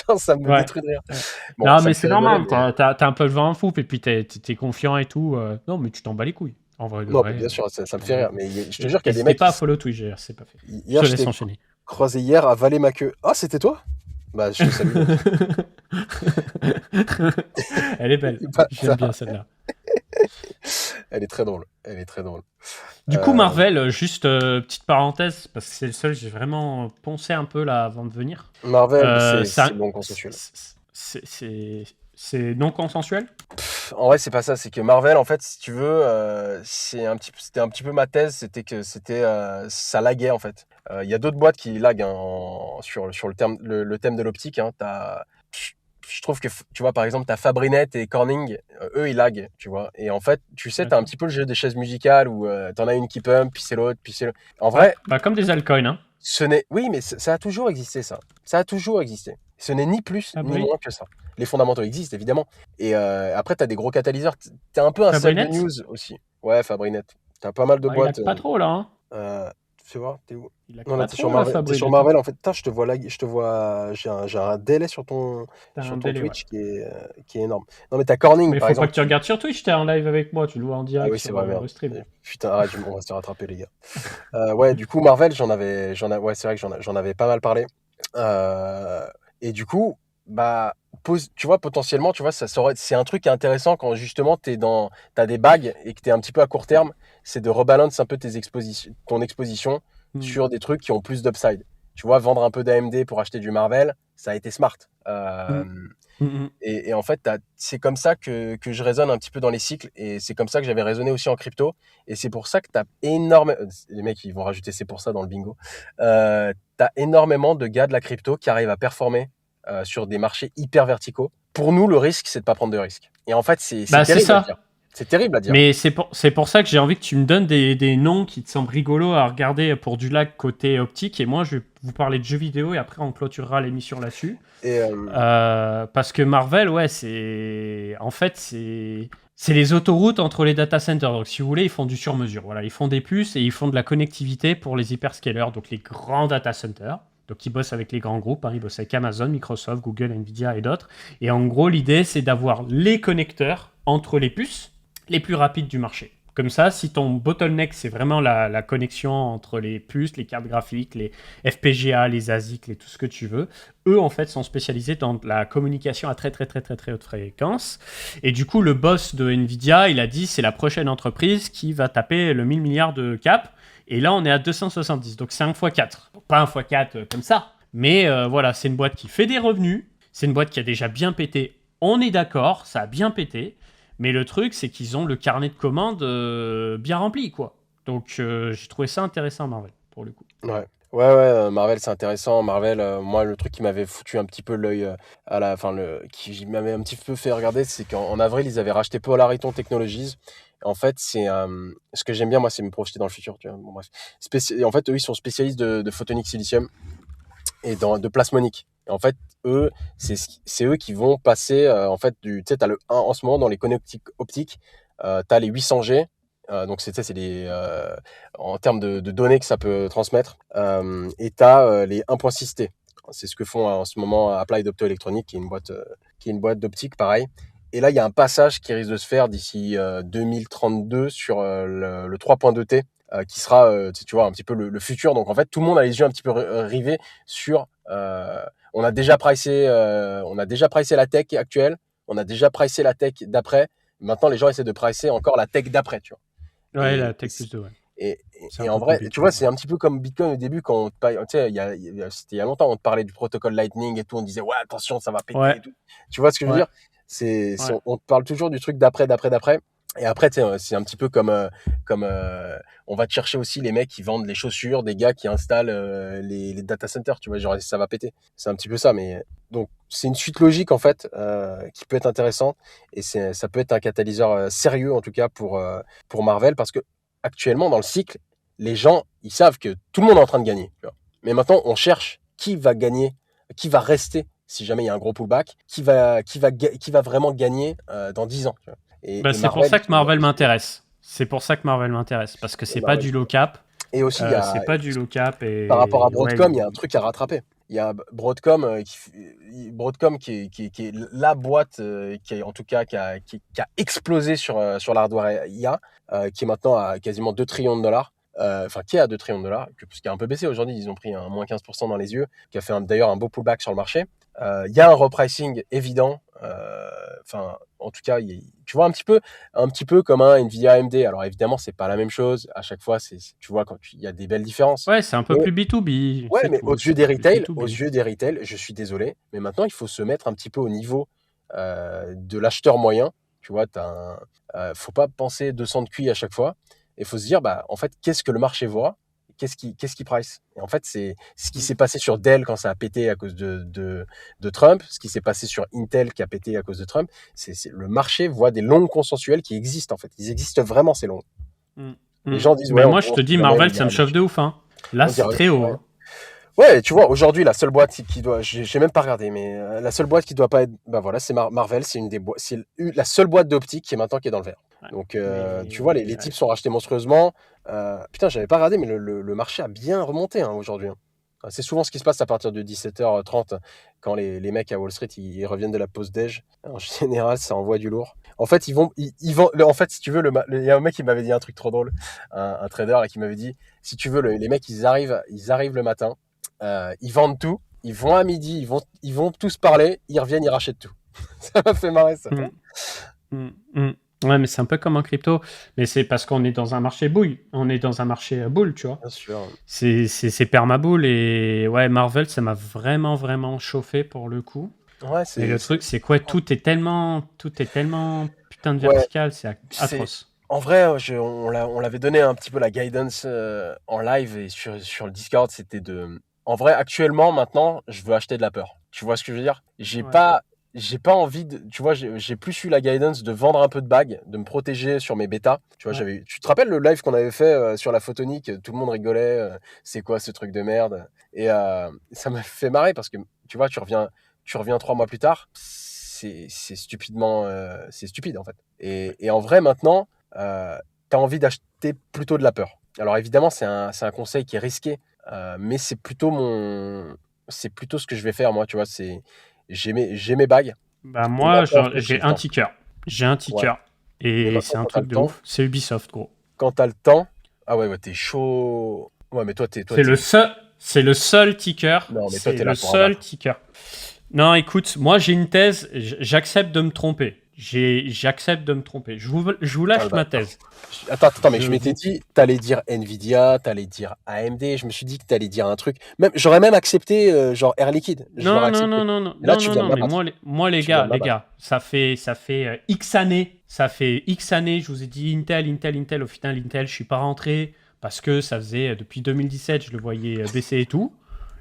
Genre, ça me Ouais. détruit de rire. Ouais. Bon, Non, ça mais me c'est fait rigoler, normal, mais. t'as un peu le vent en poupe et puis t'es confiant et tout. Non, mais tu t'en bats les couilles. En vrai de Non, mais vrai, bien sûr, tu ça me t'en fait bats les rire. couilles. Mais je te jure qu'il y a des N'hésitez mecs pas qui. à follow Twitch, d'ailleurs, c'est pas fait. Je Hier, te je laisse t'ai enchaîner. croisé hier à Valer ma queue. Ah, c'était toi? Bah, je te salue, mec. Elle est belle. J'aime bien Bâtard. celle-là. Elle est très drôle. Elle est très drôle. Du coup, Euh, Marvel, juste petite parenthèse, parce que c'est le seul, j'ai vraiment poncé un peu là avant de venir. Marvel, c'est Ça, non consensuel. c'est non consensuel? En vrai, c'est pas ça. C'est que Marvel, en fait, si tu veux, c'était un petit peu ma thèse. C'était que ça laguait en fait. Il y a d'autres boîtes qui laguent, hein, sur le thème de l'optique. Hein. Je je trouve que, tu vois, par exemple, t'as Fabrinet et Corning, eux, ils laguent, tu vois. Et en fait, tu sais, t'as un D'accord. petit peu le jeu des chaises musicales où t'en as une qui pump, puis c'est l'autre, puis c'est l'autre. En Ouais, vrai, bah comme des altcoins, hein. oui, mais ça a toujours existé, ça. Ça a toujours existé. Ce n'est ni plus ni Fabri... moins que ça. Les fondamentaux existent, évidemment. Et après, tu as des gros catalyseurs. Tu es un peu un sel de Fabrinet? news aussi. Ouais, Fabrinet. Tu as pas mal de Ah, il boîtes. lag pas trop là, hein. Euh, tu vois, t'es où? Il lag Non, là, pas t'es sur trop là, Marvel. T'es sur Fabrinet, hein. Marvel, en fait. Putain, je te vois j'ai un délai T'as sur un ton délai, ouais. Twitch qui est énorme. Non, mais t'as Corning, Mais par faut pas exemple. que tu regardes sur Twitch, t'es en live avec moi, tu le vois en Ah direct oui, c'est sur vrai, merde. Restream. Putain, arrête, on va se faire rattraper, les gars. Ouais, du coup, Marvel, ouais, c'est vrai que j'en avais pas mal parlé. Euh, et du coup, bah, tu vois, potentiellement, tu vois, c'est un truc qui est intéressant quand justement t'as des bagues et que t'es un petit peu à court terme, c'est de rebalance un peu ton exposition Mm. sur des trucs qui ont plus d'upside. Tu vois, vendre un peu d'AMD pour acheter du Marvel, ça a été smart. Mm. Mm. Et en fait, c'est comme ça que je raisonne un petit peu dans les cycles et c'est comme ça que j'avais raisonné aussi en crypto. Et c'est pour ça que t'as énormément, les mecs, ils vont rajouter c'est pour ça dans le bingo. T'as énormément de gars de la crypto qui arrivent à performer sur des marchés hyper verticaux. Pour nous, le risque, c'est de pas prendre de risque. Et en fait, c'est Bah, c'est terrible à dire. ça. C'est terrible à dire. Mais c'est pour ça que j'ai envie que tu me donnes des noms qui te semblent rigolos à regarder pour du lag côté optique. Et moi, je vais vous parler de jeux vidéo et après, on clôturera l'émission là-dessus. Et Parce que Marvel, ouais, c'est. En fait, c'est les autoroutes entre les data centers. Donc, si vous voulez, ils font du sur-mesure. Voilà, ils font des puces et ils font de la connectivité pour les hyperscalers, donc les grands data centers. Donc, ils bossent avec les grands groupes. Ils bossent avec Amazon, Microsoft, Google, Nvidia et d'autres. Et en gros, l'idée, c'est d'avoir les connecteurs entre les puces les plus rapides du marché. Comme ça, si ton bottleneck, c'est vraiment la connexion entre les puces, les cartes graphiques, les FPGA, les ASIC, tout ce que tu veux, eux, en fait, sont spécialisés dans la communication à très, très, très, très, très haute fréquence. Et du coup, le boss de Nvidia, il a dit, c'est la prochaine entreprise qui va taper le 1000 milliards de cap. Et là, on est à 270. Donc, c'est 1 x 4. Pas 1 x 4 comme ça. Mais voilà, c'est une boîte qui fait des revenus. C'est une boîte qui a déjà bien pété. On est d'accord, ça a bien pété. Mais le truc, c'est qu'ils ont le carnet de commandes bien rempli, quoi. Donc, j'ai trouvé ça intéressant, Marvel, pour le coup. ouais. Ouais, Marvel, c'est intéressant. Marvel, moi, le truc qui m'avait foutu un petit peu l'œil enfin, qui m'avait un petit peu fait regarder, c'est qu'en avril, ils avaient racheté Polariton Technologies. En fait, ce que j'aime bien, moi, c'est me projeter dans le futur, tu vois. Bon, bref. En fait, eux, ils sont spécialistes de photonique silicium et de plasmonique. Et en fait, eux, c'est eux qui vont passer, en fait, tu sais, t'as le 1 en ce moment dans les connectiques optiques, t'as les 800G, donc c'est, tu sais, c'est en termes de données que ça peut transmettre, et t'as les 1.6T. C'est ce que font en ce moment Applied Optoelectronics, qui est une boîte d'optique, pareil. Et là, il y a un passage qui risque de se faire d'ici 2032 sur le 3.2T, qui sera, tu vois, un petit peu le futur. Donc en fait, tout le monde a les yeux un petit peu rivés sur. On a déjà pricé la tech actuelle, on a déjà pricé la tech d'après. Maintenant, les gens essaient de pricer encore la tech d'après, tu vois. Ouais, la Tech plus 2, ouais. Et, C'est et un en peu vrai, tu compliqué. vois, c'est un petit peu comme Bitcoin au début, quand tu sais, c'était il y a longtemps, on te parlait du protocole Lightning et tout, on disait, ouais, attention, ça va péter Ouais, et tout. Tu vois ce que je veux ouais, dire? ouais. On te parle toujours du truc d'après. Et après, tu sais, c'est un petit peu comme on va te chercher aussi les mecs qui vendent les chaussures, des gars qui installent les data centers, tu vois, genre ça va péter. C'est un petit peu ça, mais donc c'est une suite logique en fait qui peut être intéressante et ça peut être un catalyseur sérieux en tout cas pour Marvel parce que actuellement dans le cycle, les gens ils savent que tout le monde est en train de gagner. Tu vois. Mais maintenant, on cherche qui va gagner, qui va rester si jamais il y a un gros pullback, qui va vraiment gagner dans 10 ans. Tu vois. Bah, Et c'est pour Marvel, ça que Marvel m'intéresse. C'est pour ça que Marvel m'intéresse. Parce que c'est pas Marvel, du low cap. et aussi, C'est pas du low cap. par rapport à Et ouais, Broadcom, il y a un truc à rattraper. Il y a Broadcom, Broadcom qui est la boîte qui est, en tout cas qui a explosé sur l'hardware IA, qui est maintenant à quasiment 2 trillions de dollars. Enfin, qui est à 2 trillions de dollars, qui a un peu baissé aujourd'hui. Ils ont pris un moins 15% dans les yeux, qui a fait d'ailleurs un beau pullback sur le marché. Il y a un repricing évident. Enfin, en tout cas, tu vois un petit peu comme un Nvidia AMD. Alors évidemment, c'est pas la même chose. À chaque fois, tu vois il y a des belles différences. ouais, c'est un peu Mais plus B2B. ouais, C'est mais tout. C'est un peu plus aux B2B. yeux des retail, je suis désolé, mais maintenant il faut se mettre un petit peu au niveau de l'acheteur moyen. Tu vois, faut pas penser 200 de QI à chaque fois. Il faut se dire, bah, en fait, qu'est-ce que le marché voit? Qu'est-ce qui price? Et en fait, c'est ce qui Mm. s'est passé sur Dell quand ça a pété à cause de Trump, ce qui s'est passé sur Intel qui a pété à cause de Trump. Le marché voit des longues consensuelles qui existent, en fait. Ils existent vraiment, ces longues. Mm. Les Mm. gens disent, ouais, Mais moi, je on te sait dis, jamais où Marvel, il ça me ira, chauffe de ouf. Hein. Là, on c'est dirait, très haut. ouais. Hein. Ouais, tu vois, aujourd'hui, la seule boîte qui doit, j'ai même pas regardé, mais la seule boîte qui doit pas être, bah voilà, c'est Marvel, c'est la seule boîte d'optique qui est maintenant qui est dans le vert. Ouais. Donc, tu vois, Mais les ouais. types sont rachetés monstrueusement. Putain, j'avais pas regardé, mais le marché a bien remonté hein, aujourd'hui. Hein. C'est souvent ce qui se passe à partir de 17h30 quand les mecs à Wall Street ils reviennent de la pause déj. En général, ça envoie du lourd. En fait, en fait, si tu veux, il y a un mec qui m'avait dit un truc trop drôle, trader, là, qui m'avait dit, si tu veux, les mecs ils arrivent le matin. Ils vendent tout ils vont à midi, ils vont tous parler, ils reviennent, ils rachètent tout. Ça m'a fait marrer ça. Mm, mm. Ouais, mais c'est un peu comme en crypto. Mais c'est parce qu'on est dans un marché boule. On est dans un marché boule, tu vois. Bien sûr. C'est permaboule. Et ouais, Marvel, ça m'a vraiment, vraiment chauffé pour le coup. Ouais, Mais le truc, c'est quoi? Tout est tellement putain de Ouais, vertical, c'est c'est atroce. en vrai, on l'avait donné un petit peu la guidance en live et sur le Discord, c'était de. En vrai, actuellement, maintenant, je veux acheter de la peur. Tu vois ce que je veux dire? Ouais. J'ai pas envie de. Tu vois, j'ai plus eu la guidance de vendre un peu de bagues, de me protéger sur mes bêtas. Tu vois, Ouais. tu te rappelles le live qu'on avait fait sur la photonique? Tout le monde rigolait. C'est quoi ce truc de merde? Et ça m'a fait marrer parce que tu vois, tu reviens 3 mois plus tard. C'est stupidement, c'est stupide en fait. Et en vrai, maintenant, tu as envie d'acheter plutôt de la peur. Alors évidemment, c'est un conseil qui est risqué, mais c'est plutôt ce que je vais faire moi, tu vois. J'ai mes bagues. Bah Et moi, maintenant, faut que j'ai j'ai le un temps. ticker. J'ai un Ouais. ticker. Mais Et maintenant, c'est un quand t'as truc le de temps, ouf. C'est Ubisoft, gros. ah ouais, t'es chaud. Ouais, mais C'est le seul, c'est le seul ticker. non, mais toi, C'est t'es là le pour seul abattre. ticker. Non, écoute, moi j'ai une thèse. J'accepte de me tromper. J'accepte de me tromper. Je vous Ah lâche bah, ma thèse. attends, mais Je je m'étais vous. dit, t'allais dire Nvidia, t'allais dire AMD. Je me suis dit que t'allais dire un truc. J'aurais même accepté, genre Air Liquide. Je l'aurais Non, non, accepté. non, non, non, Mais là, non, tu non, viens de non, mais m'abattre. moi Tu viens de les m'abattre. gars, ça fait X années, je vous ai dit Intel, au final Intel, je suis pas rentré parce que ça faisait depuis 2017, je le voyais baisser et tout.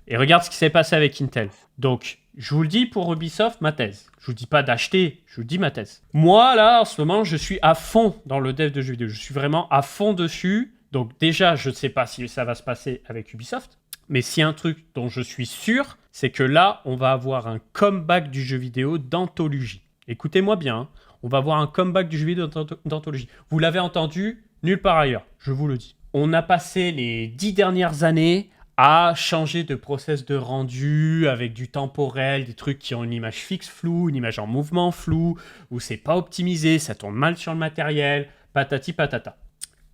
Et regarde ce qui s'est passé avec Intel. Donc, je vous le dis pour Ubisoft, ma thèse. Je vous dis pas d'acheter, je vous dis ma thèse. Moi, là, en ce moment, je suis à fond dans le dev de jeux vidéo. Je suis vraiment à fond dessus. Donc, déjà, je ne sais pas si ça va se passer avec Ubisoft. Mais s'il y a un truc dont je suis sûr, c'est que là, on va avoir un comeback du jeu vidéo d'anthologie. Écoutez-moi bien, hein. On va avoir un comeback du jeu vidéo d'anthologie. Vous l'avez entendu nulle part ailleurs, je vous le dis. On a passé les 10 dernières années à changer de process de rendu avec du temporel, des trucs qui ont une image fixe floue, une image en mouvement flou, où c'est pas optimisé, ça tourne mal sur le matériel, patati patata.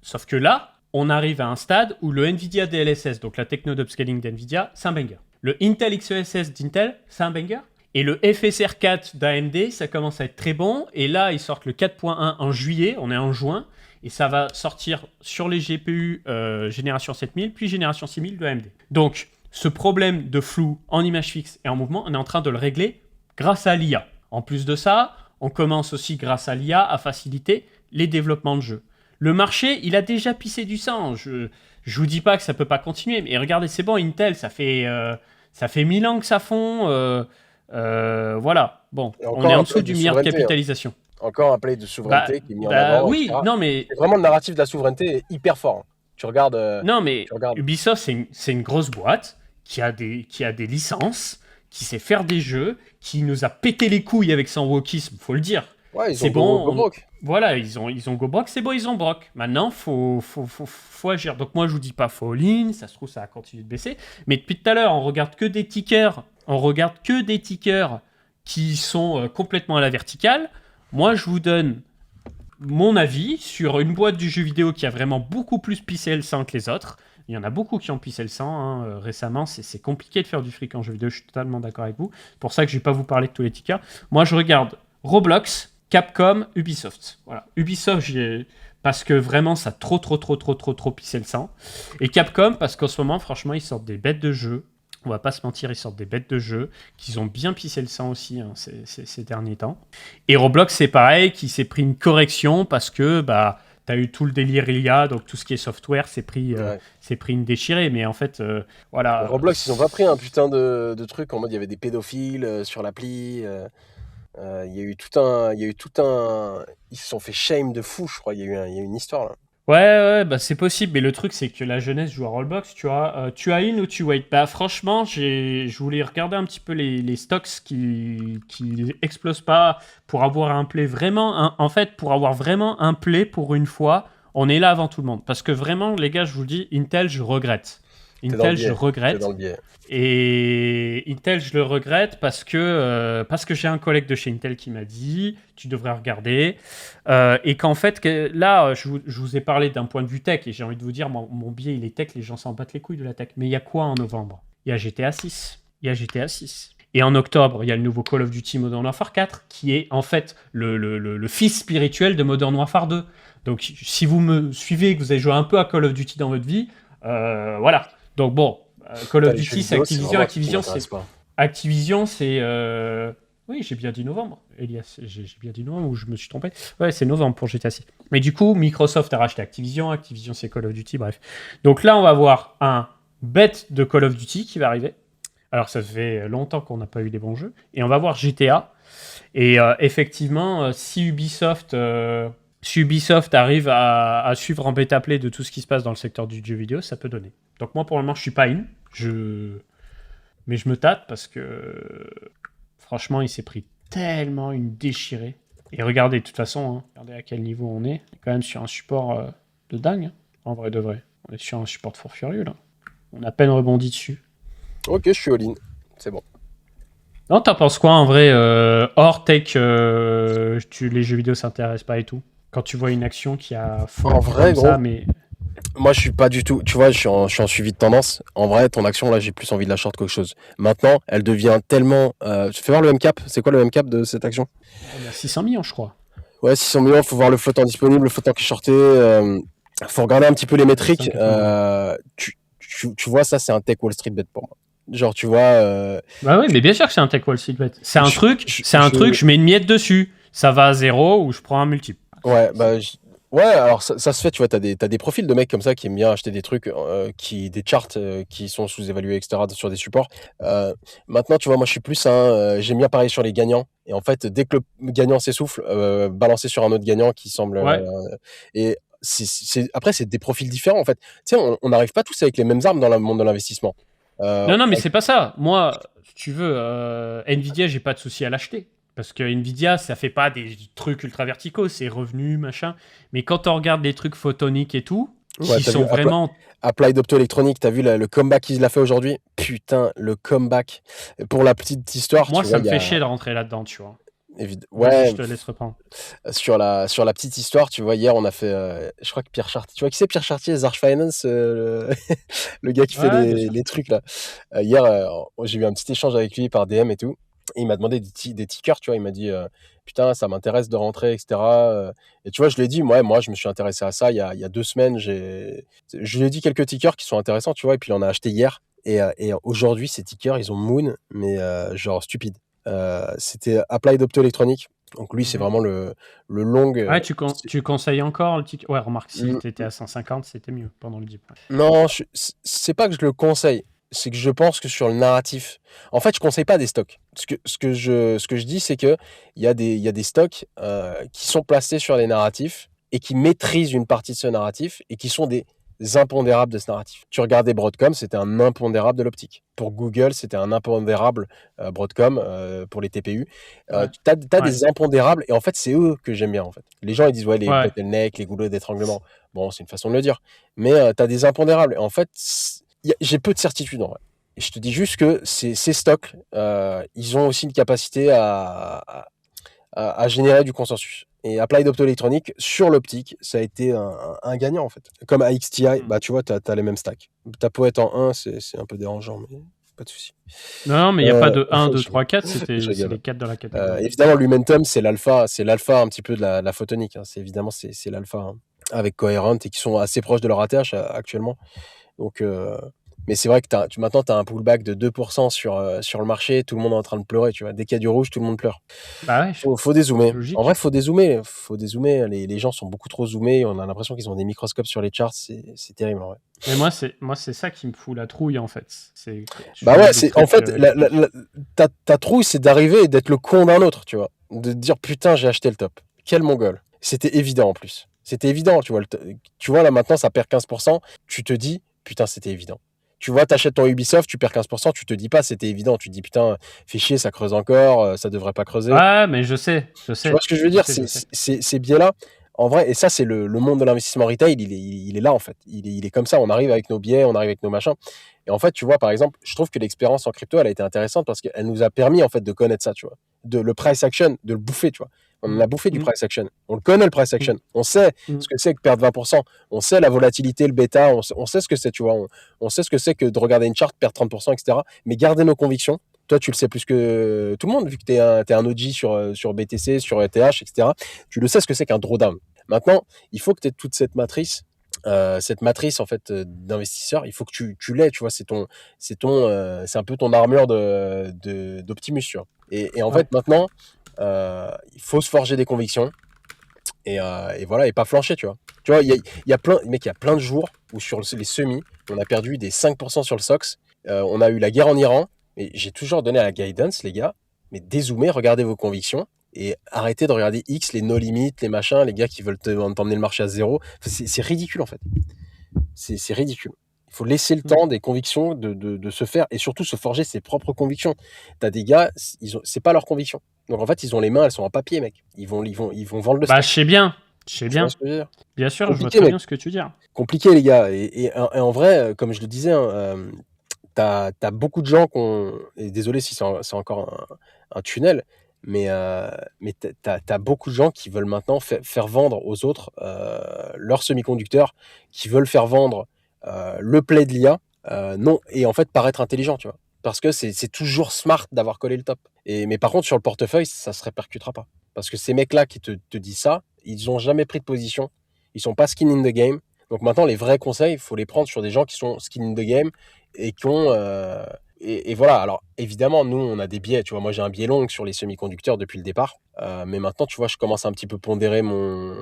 Sauf que là, on arrive à un stade où le NVIDIA DLSS, donc la techno d'upscaling d'NVIDIA, c'est un banger. Le Intel XeSS d'Intel, c'est un banger. Et le FSR4 d'AMD, ça commence à être très bon. Et là, ils sortent le 4.1 en juillet, on est en juin, et ça va sortir sur les GPU génération 7000, puis génération 6000 de AMD. Donc, ce problème de flou en image fixe et en mouvement, on est en train de le régler grâce à l'IA. En plus de ça, on commence aussi grâce à l'IA à faciliter les développements de jeux. Le marché, il a déjà pissé du sang. Je vous dis pas que ça peut pas continuer, mais regardez, c'est bon, Intel, ça fait 1000 ans que ça fond. Voilà. Bon, Et on est encore en un play dessous de du milliard de souveraineté, hein. capitalisation. Encore un play de souveraineté qui est mis en avant, Oui, etc. non, mais Et vraiment, le narratif de la souveraineté est hyper fort, hein. Tu regardes, non, mais tu regardes. Ubisoft, c'est une grosse boîte qui a des licences, qui sait faire des jeux, qui nous a pété les couilles avec son wokisme, faut le dire. Ouais, ils ont C'est bon, Go Broke. voilà, ils ont go broc, c'est bon, ils ont broc. Maintenant, faut agir. Donc moi, je vous dis pas fall in, ça se trouve, ça a continué de baisser. Mais depuis tout à l'heure, on regarde que des tickers qui sont complètement à la verticale. Moi, je vous donne mon avis sur une boîte du jeu vidéo qui a vraiment beaucoup plus pissé le sang que les autres. Il y en a beaucoup qui ont pissé le sang hein, récemment. C'est compliqué de faire du fric en jeu vidéo, je suis totalement d'accord avec vous. C'est pour ça que je ne vais pas vous parler de tous les tickers. Moi, je regarde Roblox, Capcom, Ubisoft. Voilà. Ubisoft, parce que vraiment, ça a trop pissé le sang. Et Capcom, parce qu'en ce moment, franchement, ils sortent des bêtes de jeux. On va pas se mentir, ils sortent des bêtes de jeux qu'ils ont bien pissé le sang aussi hein, ces derniers temps. Et Roblox, c'est pareil, qui s'est pris une correction parce que bah, tu as eu tout le délire IA, donc tout ce qui est software s'est pris une déchirée. Mais en fait, voilà. Roblox, ils ont pas pris un putain de truc en mode il y avait des pédophiles sur l'appli. Il y a eu tout un. Ils se sont fait shame de fou, je crois. Il y a eu une histoire là. Ouais, bah c'est possible, mais le truc c'est que la jeunesse joue à Roblox, tu vois. Tu as in ou tu wait? Bah franchement, je voulais regarder un petit peu les stocks qui explosent pas pour avoir un play vraiment. En fait, pour avoir vraiment un play pour une fois, on est là avant tout le monde. Parce que vraiment, les gars, je vous le dis, Intel, je regrette. T'es dans le Intel, je biais. T'es dans regrette. le biais. Et Intel, je le regrette parce que j'ai un collègue de chez Intel qui m'a dit tu devrais regarder. Et qu'en fait, là, je vous ai parlé d'un point de vue tech et j'ai envie de vous dire mon biais, il est tech, les gens s'en battent les couilles de la tech. Mais il y a quoi en novembre? Il y a GTA 6. il y a GTA 6. Et en octobre, il y a le nouveau Call of Duty Modern Warfare 4, qui est en fait le fils spirituel de Modern Warfare 2. Donc si vous me suivez et que vous avez joué un peu à Call of Duty dans votre vie, voilà. Donc bon, Call of Les jeux Duty, c'est vidéo, c'est Activision. vraiment un truc qui m'intéresse pas. Activision, c'est... Oui, j'ai bien dit novembre, Elias. J'ai bien dit novembre ou je me suis trompé. Ouais, c'est novembre pour GTA 6. Mais du coup, Microsoft a racheté Activision. Activision, c'est Call of Duty, bref. Donc là, on va avoir un bête de Call of Duty qui va arriver. Alors, ça fait longtemps qu'on n'a pas eu des bons jeux. Et on va voir GTA. Et effectivement, si Ubisoft arrive à suivre en bêta-play de tout ce qui se passe dans le secteur du jeu vidéo, ça peut donner. Donc moi, pour le moment, je suis pas in. Mais je me tâte parce que franchement, il s'est pris tellement une déchirée. Et regardez, de toute façon, regardez à quel niveau on est. On est quand même sur un support de dingue, en vrai de vrai. On est sur un support de fort furieux, là. On a à peine rebondi dessus. Ok, je suis all-in. C'est bon. Non, t'en penses quoi, en vrai, hors tech, les jeux vidéo s'intéressent pas et tout? Quand tu vois une action qui a fond En vrai, comme gros, ça, mais... moi, je suis pas du tout. Tu vois, je suis en suivi de tendance. En vrai, ton action, là, j'ai plus envie de la short qu'autre chose. Maintenant, elle devient tellement. Fais voir le M-cap. C'est quoi le M-cap de cette action? On a 600 millions, je crois. Ouais, 600 millions. Faut voir le flottant disponible, le flottant qui est shorté. Faut regarder un petit peu les métriques. 580. Tu vois, ça, c'est un tech Wall Street bet pour moi. Genre, tu vois. Bah oui, mais bien sûr que c'est un tech wall street bet. C'est un je- truc, je mets une miette dessus. Ça va à 0 ou je prends un multiple. Ouais, bah, ouais, alors ça se fait, tu vois, t'as des profils de mecs comme ça qui aiment bien acheter des trucs, des charts qui sont sous-évalués, etc., sur des supports. Maintenant, tu vois, moi, je suis plus j'aime bien parier sur les gagnants. Et en fait, dès que le gagnant s'essouffle, balancer sur un autre gagnant qui semble. Ouais. Et après, c'est des profils différents, en fait. Tu sais, on n'arrive pas tous avec les mêmes armes dans le monde de l'investissement. Non, mais c'est pas ça. Moi, si tu veux, Nvidia, j'ai pas de souci à l'acheter. Parce que Nvidia, ça fait pas des trucs ultra verticaux, c'est revenus, machin. Mais quand on regarde les trucs photoniques et tout, Ouais, qui t'as sont vu vraiment... Applied Optoelectronics, t'as vu le comeback qu'il a fait aujourd'hui? Putain, le comeback. Pour la petite histoire, Moi, tu ça vois, me fait chier de rentrer là-dedans, tu vois. Vas-y, Ouais, je te laisse reprendre. sur la petite histoire, tu vois, hier, on a fait. Je crois que Pierre Chartier. Tu vois qui c'est Pierre Chartier, Zarch Finance, le gars qui fait Ouais, bien sûr. les trucs là. Hier, j'ai eu un petit échange avec lui par DM et tout. Et il m'a demandé des tickers, tu vois. Il m'a dit putain, ça m'intéresse de rentrer, etc. Et tu vois, je lui ai dit, moi, je me suis intéressé à ça il y a 2 semaines. Je lui ai dit quelques tickers qui sont intéressants, tu vois. Et puis, il en a acheté hier. Et aujourd'hui, ces tickers, ils ont Moon, mais genre stupide. C'était Applied Optoelectronics. Donc lui, c'est Mhm. vraiment le long. Ouais, tu conseilles encore le ticket. Ouais, remarque, si t'étais à 150, c'était mieux pendant le dip. Ouais. Non, c'est pas que je le conseille. C'est que je pense que sur le narratif, en fait, je conseille pas des stocks. Ce que je dis, c'est que il y a des stocks qui sont placés sur les narratifs et qui maîtrisent une partie de ce narratif et qui sont des impondérables de ce narratif. Tu regardais Broadcom, c'était un impondérable de l'optique. Pour Google, c'était un impondérable Broadcom pour les TPU. Ouais. T'as Ouais. des impondérables et en fait, c'est eux que j'aime bien en fait. Les gens ils disent ouais les Ouais. bottlenecks, les goulots d'étranglement. Bon, c'est une façon de le dire. Mais tu as des impondérables. Et en fait, j'ai peu de certitude en vrai. Et je te dis juste que ces stocks, ils ont aussi une capacité à générer du consensus. Et Applied Optoelectronics, sur l'optique, ça a été un gagnant en fait. Comme AXTI, bah tu vois, tu as les mêmes stacks. Ta beau être en 1, c'est un peu dérangeant, mais pas de souci. Non, mais il n'y a pas de 1, 2, Je, 3, 4, je c'est rigole. les 4 dans la catégorie. Évidemment, l'Umentum, c'est l'alpha un petit peu de la photonique. Hein. C'est l'alpha hein, avec Coherent et qui sont assez proches de leur ATH actuellement. Donc, mais c'est vrai que maintenant, tu as un pullback de 2% sur le marché, tout le monde est en train de pleurer. Tu vois. Dès qu'il y a du rouge, tout le monde pleure. Bah ouais, Faut dézoomer. En logique. vrai, faut dézoomer. Faut dézoomer. Les gens sont beaucoup trop zoomés. On a l'impression qu'ils ont des microscopes sur les charts. C'est terrible en vrai. Mais moi, c'est ça qui me fout la trouille, en fait. C'est tu Bah vois ouais, des en trucs, fait, les trucs. ta trouille, c'est d'arriver et d'être le con d'un autre, tu vois. De te dire, putain, j'ai acheté le top. Quel mongol. C'était évident en plus. C'était évident, tu vois. Tu vois, là maintenant, ça perd 15%. Tu te dis, putain, c'était évident. Tu vois, t'achètes ton Ubisoft, tu perds 15%, tu te dis pas, c'était évident. Tu te dis, putain, fais chier, ça creuse encore, ça devrait pas creuser. Ouais, mais je sais, Tu vois ce que je veux dire? je sais. Ces biais-là, en vrai, et ça, c'est le monde de l'investissement retail, il est là, en fait. Il est comme ça. On arrive avec nos biais, on arrive avec nos machins. Et en fait, tu vois, par exemple, je trouve que l'expérience en crypto, elle a été intéressante parce qu'elle nous a permis, en fait, de connaître ça, tu vois. Le price action, de le bouffer, tu vois. On en a bouffé du Mm. price action. On le connaît, le price Mm. action. On sait Mm. ce que c'est que perdre 20%. On sait la volatilité, le bêta. On sait ce que c'est, tu vois. On sait ce que c'est que de regarder une charte, perdre 30%, etc. Mais garder nos convictions. Toi, tu le sais plus que tout le monde, vu que tu es un OG sur BTC, sur ETH, etc. Tu le sais ce que c'est qu'un drawdown. Maintenant, il faut que tu aies toute cette matrice en fait d'investisseurs. Il faut que tu l'aies, tu vois. C'est un peu ton armure d'Optimus, tu vois. Et en Ouais. fait, maintenant, il faut se forger des convictions et voilà, et pas flancher, tu vois. Tu vois, il y a plein de jours où sur les semis, on a perdu des 5% sur le SOX. On a eu la guerre en Iran, et j'ai toujours donné à la guidance, les gars, mais dézoomez, regardez vos convictions et arrêtez de regarder X, les no limits, les machins, les gars qui veulent t'emmener le marché à zéro. Enfin, c'est ridicule, en fait. C'est ridicule. Il faut laisser le Mm. temps des convictions de se faire et surtout se forger ses propres convictions. T'as des gars, c'est pas leurs convictions. Donc en fait, ils ont les mains, elles sont en papier, mec. Ils vont vendre le Bah, stock. je sais bien. Je sais Tu vois bien. ce que je veux dire? Bien sûr, je vois Compliqué, très mec. bien ce que tu dis. Compliqué, les gars. Et en vrai, comme je le disais, hein, t'as beaucoup de gens qui ont. Et désolé si c'est encore un tunnel, mais t'as beaucoup de gens qui veulent maintenant faire vendre aux autres leurs semi-conducteurs, qui veulent faire vendre le play de l'IA, non, et en fait paraître intelligent, tu vois. Parce que c'est toujours smart d'avoir collé le top. Mais par contre, sur le portefeuille, ça se répercutera pas. Parce que ces mecs-là qui te disent ça, ils n'ont jamais pris de position. Ils sont pas skin in the game. Donc maintenant, les vrais conseils, il faut les prendre sur des gens qui sont skin in the game et qui ont. Et voilà. Alors évidemment, nous, on a des biais. Tu vois, moi, j'ai un biais long sur les semi-conducteurs depuis le départ. Mais maintenant, tu vois, je commence à un petit peu pondérer mon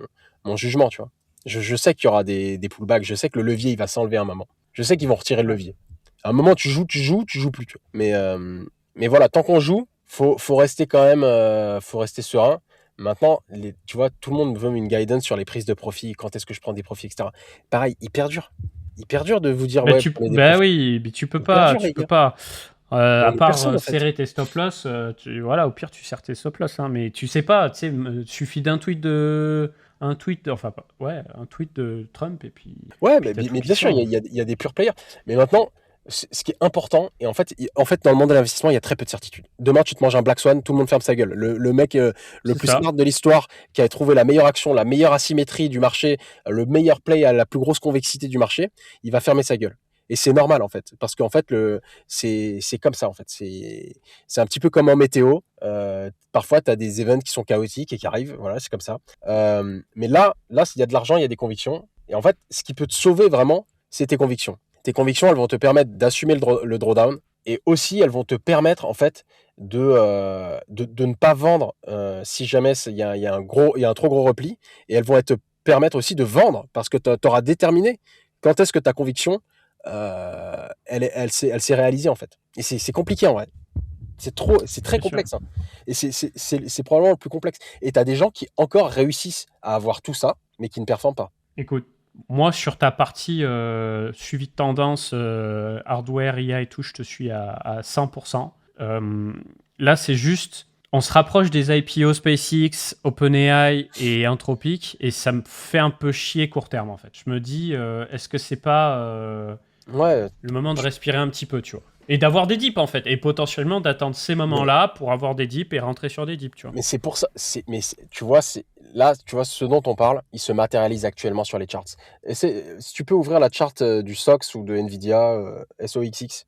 jugement. Tu vois, je sais qu'il y aura des pullbacks. Je sais que le levier, il va s'enlever à un moment. Je sais qu'ils vont retirer le levier. À un moment, tu joues plus. Tu vois. Mais voilà, tant qu'on joue, faut rester quand même, faut rester serein. Maintenant, tu vois, tout le monde veut une guidance sur les prises de profit, quand est-ce que je prends des profits, etc. Pareil, hyper dur. Hyper dur de vous dire, ouais, prenez des Bah profits. oui, mais tu peux Hyper pas, dur, tu les peux gars. pas. Mais À on est part personne, en fait. serrer tes stop loss, voilà, au pire tu serres tes stop loss, hein, mais tu sais pas, tu sais, suffit un tweet de Trump et puis, Ouais, puis t'as tout mais qui bien sûr, sort. il y a des pure players. Mais maintenant, ce qui est important, et en fait, dans le monde de l'investissement, il y a très peu de certitude. Demain, tu te manges un Black Swan, tout le monde ferme sa gueule. Le mec le C'est plus ça. smart de l'histoire, qui a trouvé la meilleure action, la meilleure asymétrie du marché, le meilleur play à la plus grosse convexité du marché, il va fermer sa gueule. Et c'est normal, en fait. Parce qu'en fait, c'est comme ça, en fait. C'est un petit peu comme en météo. Parfois, tu as des events qui sont chaotiques et qui arrivent. Voilà, c'est comme ça. Mais là, s'il y a de l'argent, il y a des convictions. Et en fait, ce qui peut te sauver vraiment, c'est tes convictions. Tes convictions, elles vont te permettre d'assumer le drawdown. Et aussi, elles vont te permettre, en fait, de ne pas vendre si jamais il y a un trop gros repli. Et elles vont te permettre aussi de vendre parce que tu auras déterminé quand est-ce que ta conviction, elle s'est réalisée, en fait. Et c'est compliqué, en vrai. C'est très C'est sûr. complexe, hein. Et c'est probablement le plus complexe. Et tu as des gens qui encore réussissent à avoir tout ça, mais qui ne performent pas. Écoute, moi sur ta partie suivi de tendance, hardware, IA et tout, je te suis à 100%. Là, c'est juste, on se rapproche des IPO SpaceX, OpenAI et Anthropic, et ça me fait un peu chier court terme en fait. Je me dis, est-ce que c'est pas Ouais, le moment de respirer un petit peu, tu vois? Et d'avoir des dips en fait, et potentiellement d'attendre ces mais, moments-là pour avoir des dips et rentrer sur des dips, tu vois. mais c'est pour ça. Tu vois, là, tu vois, ce dont on parle, il se matérialise actuellement sur les charts. Et si tu peux ouvrir la chart du SOX ou de Nvidia, SOXX,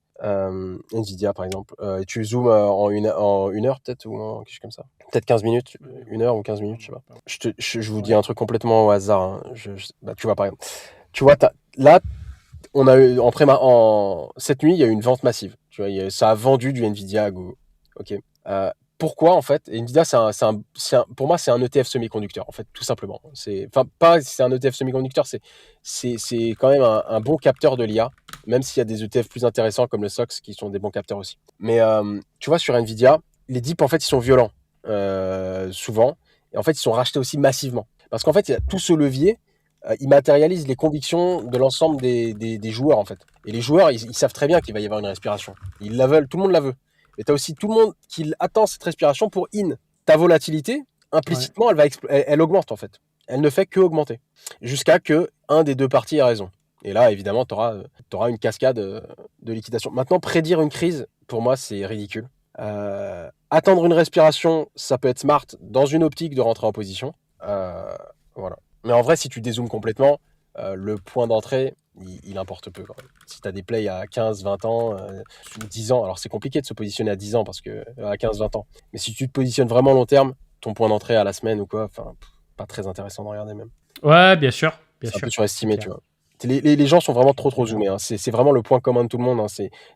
Nvidia par exemple, et tu zoomes en une heure peut-être, ou quelque chose comme ça. Peut-être 15 minutes, une heure ou 15 minutes, je sais pas. Je vous dis un truc complètement au hasard, hein. Bah, tu vois, par exemple, tu vois, là, on a eu cette nuit, il y a eu une vente massive. Tu vois, ça a vendu du Nvidia à Google. Ok. Pourquoi en fait Nvidia, pour moi, c'est un ETF semi-conducteur en fait, tout simplement. C'est un ETF semi-conducteur, c'est quand même un bon capteur de l'IA, même s'il y a des ETF plus intéressants comme le SOX qui sont des bons capteurs aussi. Mais tu vois, sur Nvidia, les dips en fait, ils sont violents souvent, et en fait, ils sont rachetés aussi massivement. Parce qu'en fait, il y a tout ce levier il matérialise les convictions de l'ensemble des joueurs, en fait. Et les joueurs, ils savent très bien qu'il va y avoir une respiration. Ils la veulent, tout le monde la veut. Et tu as aussi tout le monde qui attend cette respiration pour in. Ta volatilité, Ouais. implicitement, elle augmente, en fait. Elle ne fait que augmenter. Jusqu'à que un des deux parties ait raison. Et là, évidemment, tu auras une cascade de liquidation. Maintenant, prédire une crise, pour moi, c'est ridicule. attendre une respiration, ça peut être smart dans une optique de rentrer en position. Voilà. Mais en vrai, si tu dézoomes complètement, le point d'entrée, il importe peu quand même. Si tu as des plays à 15, 20 ans, 10 ans, alors c'est compliqué de se positionner à 10 ans parce que à 15, 20 ans. Mais si tu te positionnes vraiment long terme, ton point d'entrée à la semaine ou quoi, pas très intéressant de regarder même. Ouais, bien sûr. C'est un peu surestimé, tu vois. Les gens sont vraiment trop zoomés. Hein. C'est vraiment le point commun de tout le monde. Hein.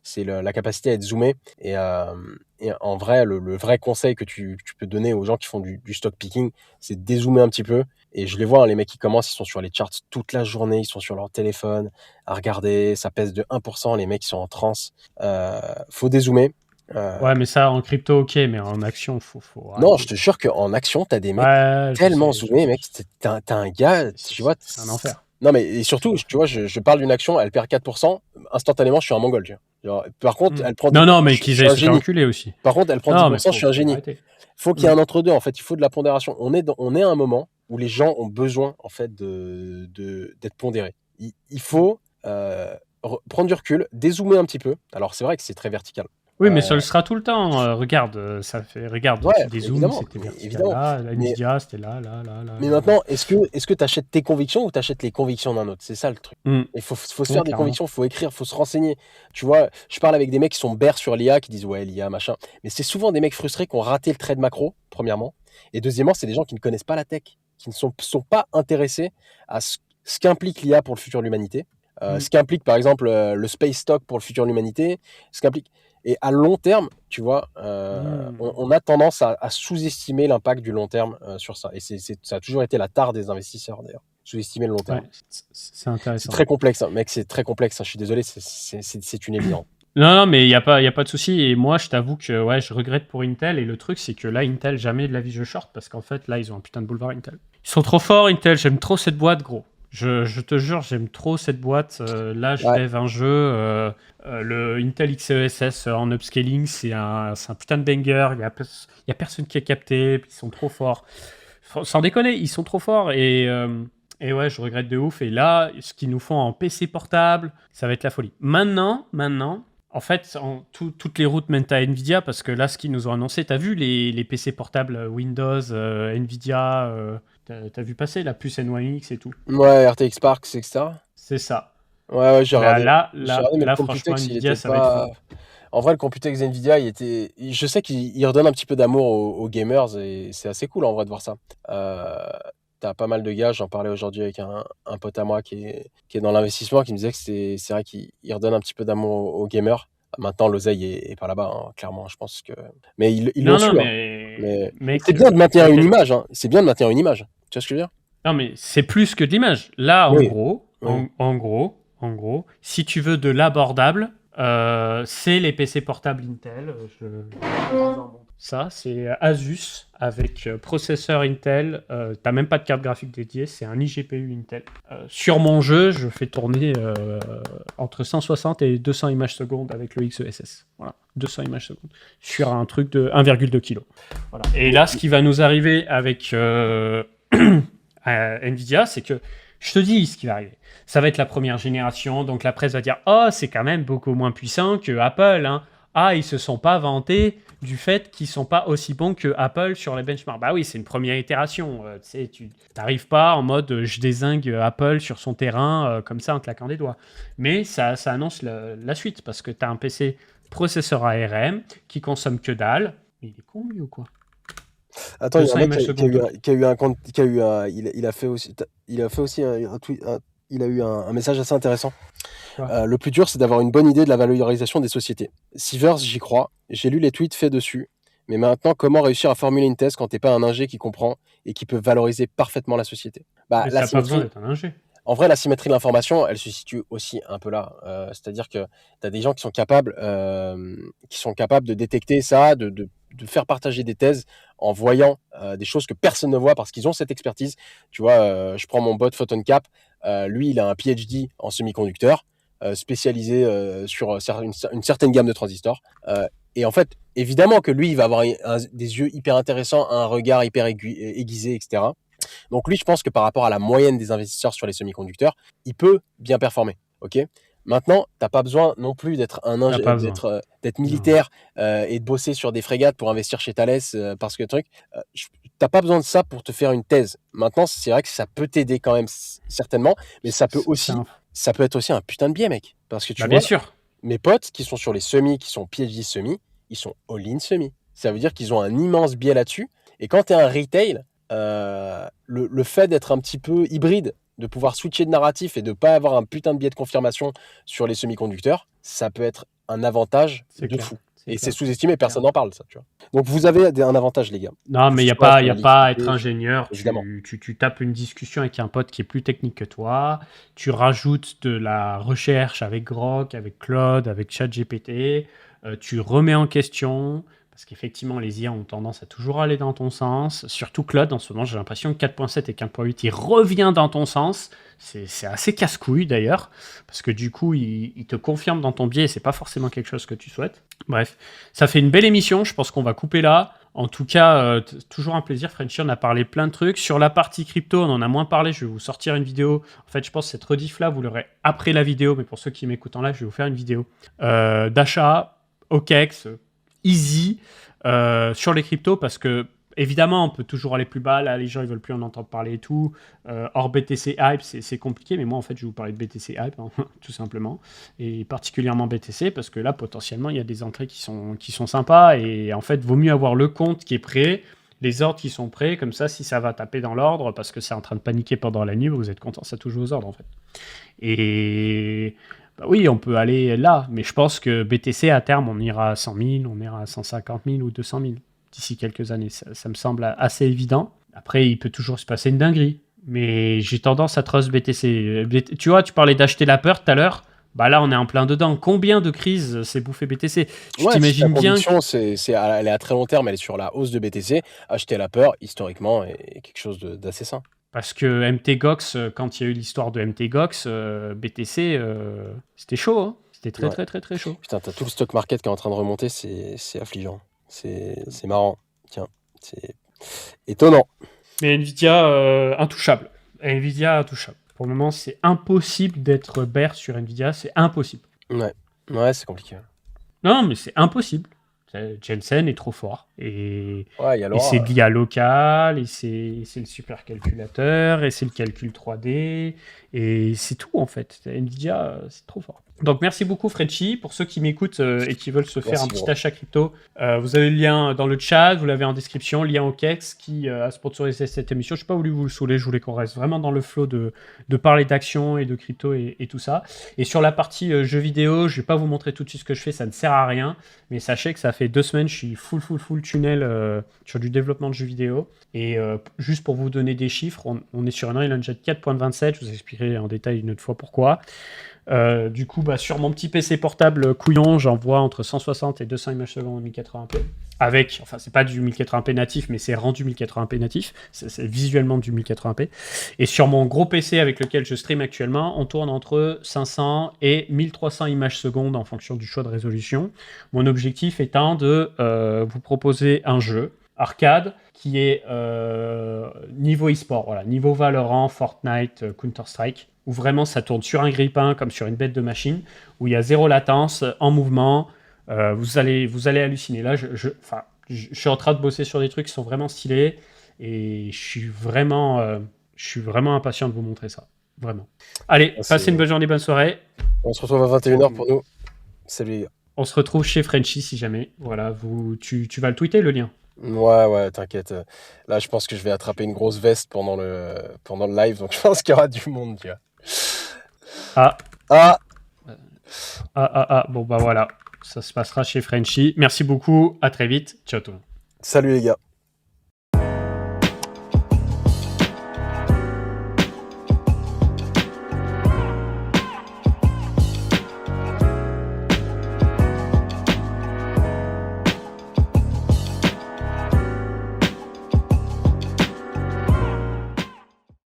C'est la capacité à être zoomé. Et en vrai, le vrai conseil que tu peux donner aux gens qui font du stock picking, c'est de dézoomer un petit peu. Et je les vois, hein, les mecs qui commencent, ils sont sur les charts toute la journée, ils sont sur leur téléphone à regarder, ça pèse de 1%, les mecs ils sont en transe. Faut dézoomer. Ouais, mais ça, en crypto, ok, mais en action, faut Non, je te jure qu'en action, t'as des mecs tellement zoomés, mec. T'as un gars, tu vois. C'est un enfer. Non, mais et surtout, tu vois, je parle d'une action, elle perd 4%, instantanément, je suis un mongol, tu vois. Genre, par contre, elle prend 10%, non, mais qu'ils aient se fait enculer aussi. Par contre, elle prend 10%, je suis un génie. Faut qu'il y ait un entre-deux, en fait, il faut de la pondération. On est à un moment où les gens ont besoin, en fait, d'être pondérés. Il faut prendre du recul, dézoomer un petit peu. Alors, c'est vrai que c'est très vertical. Oui, mais ça le sera tout le temps. Regarde, ça fait. Regarde, ouais, des zooms, c'était vertical là, la Nvidia, c'était là. Mais maintenant, est-ce que tu achètes tes convictions ou tu achètes les convictions d'un autre? C'est ça le truc. Il faut se faire des convictions, il faut écrire, il faut se renseigner. Tu vois, je parle avec des mecs qui sont bears sur l'IA, qui disent ouais, l'IA, machin. Mais c'est souvent des mecs frustrés qui ont raté le trade macro, premièrement. Et deuxièmement, c'est des gens qui ne connaissent pas la tech, qui ne sont pas intéressés à ce qu'implique l'IA pour le futur de l'humanité. Ce qu'implique, par exemple, le space stock pour le futur de l'humanité. Ce qu'implique. Et à long terme, tu vois, on a tendance à sous-estimer l'impact du long terme sur ça. Et ça a toujours été la tare des investisseurs, d'ailleurs. Sous-estimer le long terme. Ouais, c'est intéressant. C'est très complexe, hein. Mec, c'est très complexe. Hein. Je suis désolé, c'est une évidence. Non, mais il n'y a pas de souci. Et moi, je t'avoue que ouais, je regrette pour Intel. Et le truc, c'est que là, Intel, jamais de la vie je short. Parce qu'en fait, là, ils ont un putain de boulevard Intel. Ils sont trop forts, Intel. J'aime trop cette boîte, gros. Je te jure, j'aime trop cette boîte. Là, je lève un jeu. Le Intel XeSS en upscaling, c'est un putain de banger. Il y a personne qui a capté. Ils sont trop forts. Sans déconner, ils sont trop forts. Et ouais, je regrette de ouf. Et là, ce qu'ils nous font en PC portable, ça va être la folie. Maintenant, en fait, toutes les routes mènent à Nvidia parce que là, ce qu'ils nous ont annoncé, t'as vu les PC portables Windows, Nvidia, t'as vu passer la puce N1X et tout. Ouais, RTX Spark, etc. C'est ça. Ouais, j'ai regardé. Là, mais le franchement, Computex, Nvidia, ça va être fou. En vrai, le Computex Nvidia, je sais qu'il redonne un petit peu d'amour aux gamers et c'est assez cool en vrai de voir ça. T'as pas mal de gars, j'en parlais aujourd'hui avec un pote à moi qui est dans l'investissement, qui me disait que c'est vrai qu'il redonne un petit peu d'amour aux gamers. Maintenant, l'oseille est pas là-bas, hein, clairement, je pense que. Mais ils l'ont su. Mais c'est bien de maintenir une image. Hein. C'est bien de maintenir une image. Tu vois ce que je veux dire? Non, mais c'est plus que de l'image. Là, en gros, si tu veux de l'abordable, c'est les PC portables Intel. Ça, c'est Asus avec processeur Intel. T'as même pas de carte graphique dédiée, c'est un iGPU Intel. Sur mon jeu, je fais tourner entre 160 et 200 images secondes avec le XeSS. Voilà, 200 images secondes sur un truc de 1,2 kg. Voilà. Et là, ce qui va nous arriver avec Nvidia, c'est que je te dis ce qui va arriver. Ça va être la première génération, donc la presse va dire « Oh, c'est quand même beaucoup moins puissant que Apple. Hein. Ah, ils se sont pas vantés du fait qu'ils sont pas aussi bons que Apple sur les benchmarks. » Bah oui, c'est une première itération. Tu n'arrives pas en mode je dézingue Apple sur son terrain comme ça en claquant des doigts. Mais ça annonce la suite parce que tu as un PC processeur ARM qui consomme que dalle. Mais il est con, lui, ou quoi? Attends, il y a un mec qui a eu un compte, il a fait aussi un tweet, il a eu un message assez intéressant. Le plus dur, c'est d'avoir une bonne idée de la valorisation des sociétés. Sivers, j'y crois. J'ai lu les tweets faits dessus. Mais maintenant, comment réussir à formuler une thèse quand t'es pas un ingé qui comprend et qui peut valoriser parfaiement la société? Mais ça n'a pas besoin d'être un ingé. En vrai, la symétrie de l'information, elle se situe aussi un peu là. C'est-à-dire que tu as des gens qui sont capables de détecter ça, de faire partager des thèses en voyant des choses que personne ne voit parce qu'ils ont cette expertise. Tu vois, je prends mon bot PhotonCap. Lui, il a un PhD en semi-conducteur spécialisé sur une certaine gamme de transistors. Et en fait, évidemment que lui, il va avoir des yeux hyper intéressants, un regard hyper aiguisé, etc. Donc lui, je pense que par rapport à la moyenne des investisseurs sur les semi-conducteurs, il peut bien performer. Ok. Maintenant, t'as pas besoin non plus d'être T'as pas besoin. d'être Non. militaire et de bosser sur des frégates pour investir chez Thales parce que t'as pas besoin de ça pour te faire une thèse. Maintenant, c'est vrai que ça peut t'aider quand même certainement, mais ça peut être aussi un putain de biais, mec. Parce que tu bien vois, sûr. mes potes qui sont sur les semis, qui sont PhD semis, ils sont all-in semis. Ça veut dire qu'ils ont un immense biais là-dessus. Et quand tu es un retail, le fait d'être un petit peu hybride, de pouvoir switcher de narratif et de pas avoir un putain de biais de confirmation sur les semi-conducteurs, ça peut être un avantage de fou. Et c'est sous-estimé, personne n'en parle, ça, tu vois. Donc vous avez un avantage, les gars. Non, mais il n'y a pas à être ingénieur. Évidemment. Tu tapes une discussion avec un pote qui est plus technique que toi, tu rajoutes de la recherche avec Grok, avec Claude, avec ChatGPT, tu remets en question, parce qu'effectivement, les IA ont tendance à toujours aller dans ton sens. Surtout Claude, en ce moment, j'ai l'impression que 4.7 et 4.8, il revient dans ton sens. C'est assez casse-couille d'ailleurs, parce que du coup, il te confirme dans ton biais et c'est pas forcément quelque chose que tu souhaites. Bref, ça fait une belle émission, je pense qu'on va couper là. En tout cas, toujours un plaisir, Frenchy, on a parlé plein de trucs. Sur la partie crypto, on en a moins parlé, je vais vous sortir une vidéo. En fait, je pense que cette rediff-là, vous l'aurez après la vidéo, mais pour ceux qui m'écoutent en live, je vais vous faire une vidéo d'achat, OKEx, easy, sur les cryptos, parce que évidemment, on peut toujours aller plus bas. Là, les gens, ils veulent plus en entendre parler et tout. Hors BTC Hype, c'est compliqué. Mais moi, en fait, je vais vous parler de BTC Hype, hein, tout simplement. Et particulièrement BTC, parce que là, potentiellement, il y a des entrées qui sont sympas. Et en fait, vaut mieux avoir le compte qui est prêt, les ordres qui sont prêts. Comme ça, si ça va taper dans l'ordre, parce que c'est en train de paniquer pendant la nuit, vous êtes content, ça touche aux ordres, en fait. Et... bah oui, on peut aller là. Mais je pense que BTC, à terme, on ira à 100 000, on ira à 150 000 ou 200 000. D'ici quelques années. Ça me semble assez évident. Après, il peut toujours se passer une dinguerie. Mais j'ai tendance à trust BTC. Tu vois, tu parlais d'acheter la peur tout à l'heure. Bah là, on est en plein dedans. Combien de crises s'est bouffé BTC? Tu t'imagines bien elle est à très long terme, elle est sur la hausse de BTC. Acheter la peur, historiquement, est quelque chose d'assez sain. Parce que MTGOX, quand il y a eu l'histoire de MTGOX, BTC, c'était chaud. Hein, c'était très chaud. Putain, t'as tout le stock market qui est en train de remonter, c'est affligeant. C'est marrant. Tiens, c'est étonnant. Mais Nvidia, intouchable. Nvidia, intouchable. Pour le moment, c'est impossible d'être bear sur Nvidia. C'est impossible. Ouais, c'est compliqué. Non, mais c'est impossible. Jensen est trop fort. Et c'est l'IA local, et c'est le supercalculateur, et c'est le calcul 3D, et c'est tout en fait. Nvidia, c'est trop fort. Donc merci beaucoup Frenchy. Pour ceux qui m'écoutent et qui veulent se faire un petit achat crypto, vous avez le lien dans le chat, vous l'avez en description, lien au KEX qui a sponsorisé cette émission. Je n'ai pas voulu vous le saouler, je voulais qu'on reste vraiment dans le flow de parler d'actions et de crypto et tout ça. Et sur la partie jeux vidéo, je ne vais pas vous montrer tout de suite ce que je fais, ça ne sert à rien, mais sachez que ça fait 2 semaines, je suis full tunnel sur du développement de jeux vidéo. Et juste pour vous donner des chiffres, on est sur un Unreal Engine 4.27, je vous expliquerai en détail une autre fois pourquoi. Du coup, sur mon petit PC portable couillon, j'envoie entre 160 et 200 images secondes en 1080p. C'est pas du 1080p natif, mais c'est rendu 1080p natif. C'est visuellement du 1080p. Et sur mon gros PC avec lequel je stream actuellement, on tourne entre 500 et 1300 images secondes en fonction du choix de résolution. Mon objectif étant de vous proposer un jeu arcade qui est niveau e-sport, voilà, niveau Valorant, Fortnite, Counter-Strike, où vraiment ça tourne sur un grille-pain comme sur une bête de machine, où il y a zéro latence, en mouvement, vous allez halluciner. Là, je suis en train de bosser sur des trucs qui sont vraiment stylés, et je suis vraiment impatient de vous montrer ça, vraiment. Allez, passez une bonne journée, bonne soirée. On se retrouve à 21h pour nous. Salut les gars. On se retrouve chez Frenchy si jamais. Voilà, tu vas le tweeter le lien. Ouais, t'inquiète. Là, je pense que je vais attraper une grosse veste pendant le live, donc je pense qu'il y aura du monde, tu vois. Bon, bah voilà. Ça se passera chez Frenchy. Merci beaucoup. À très vite. Ciao tout le monde. Salut les gars.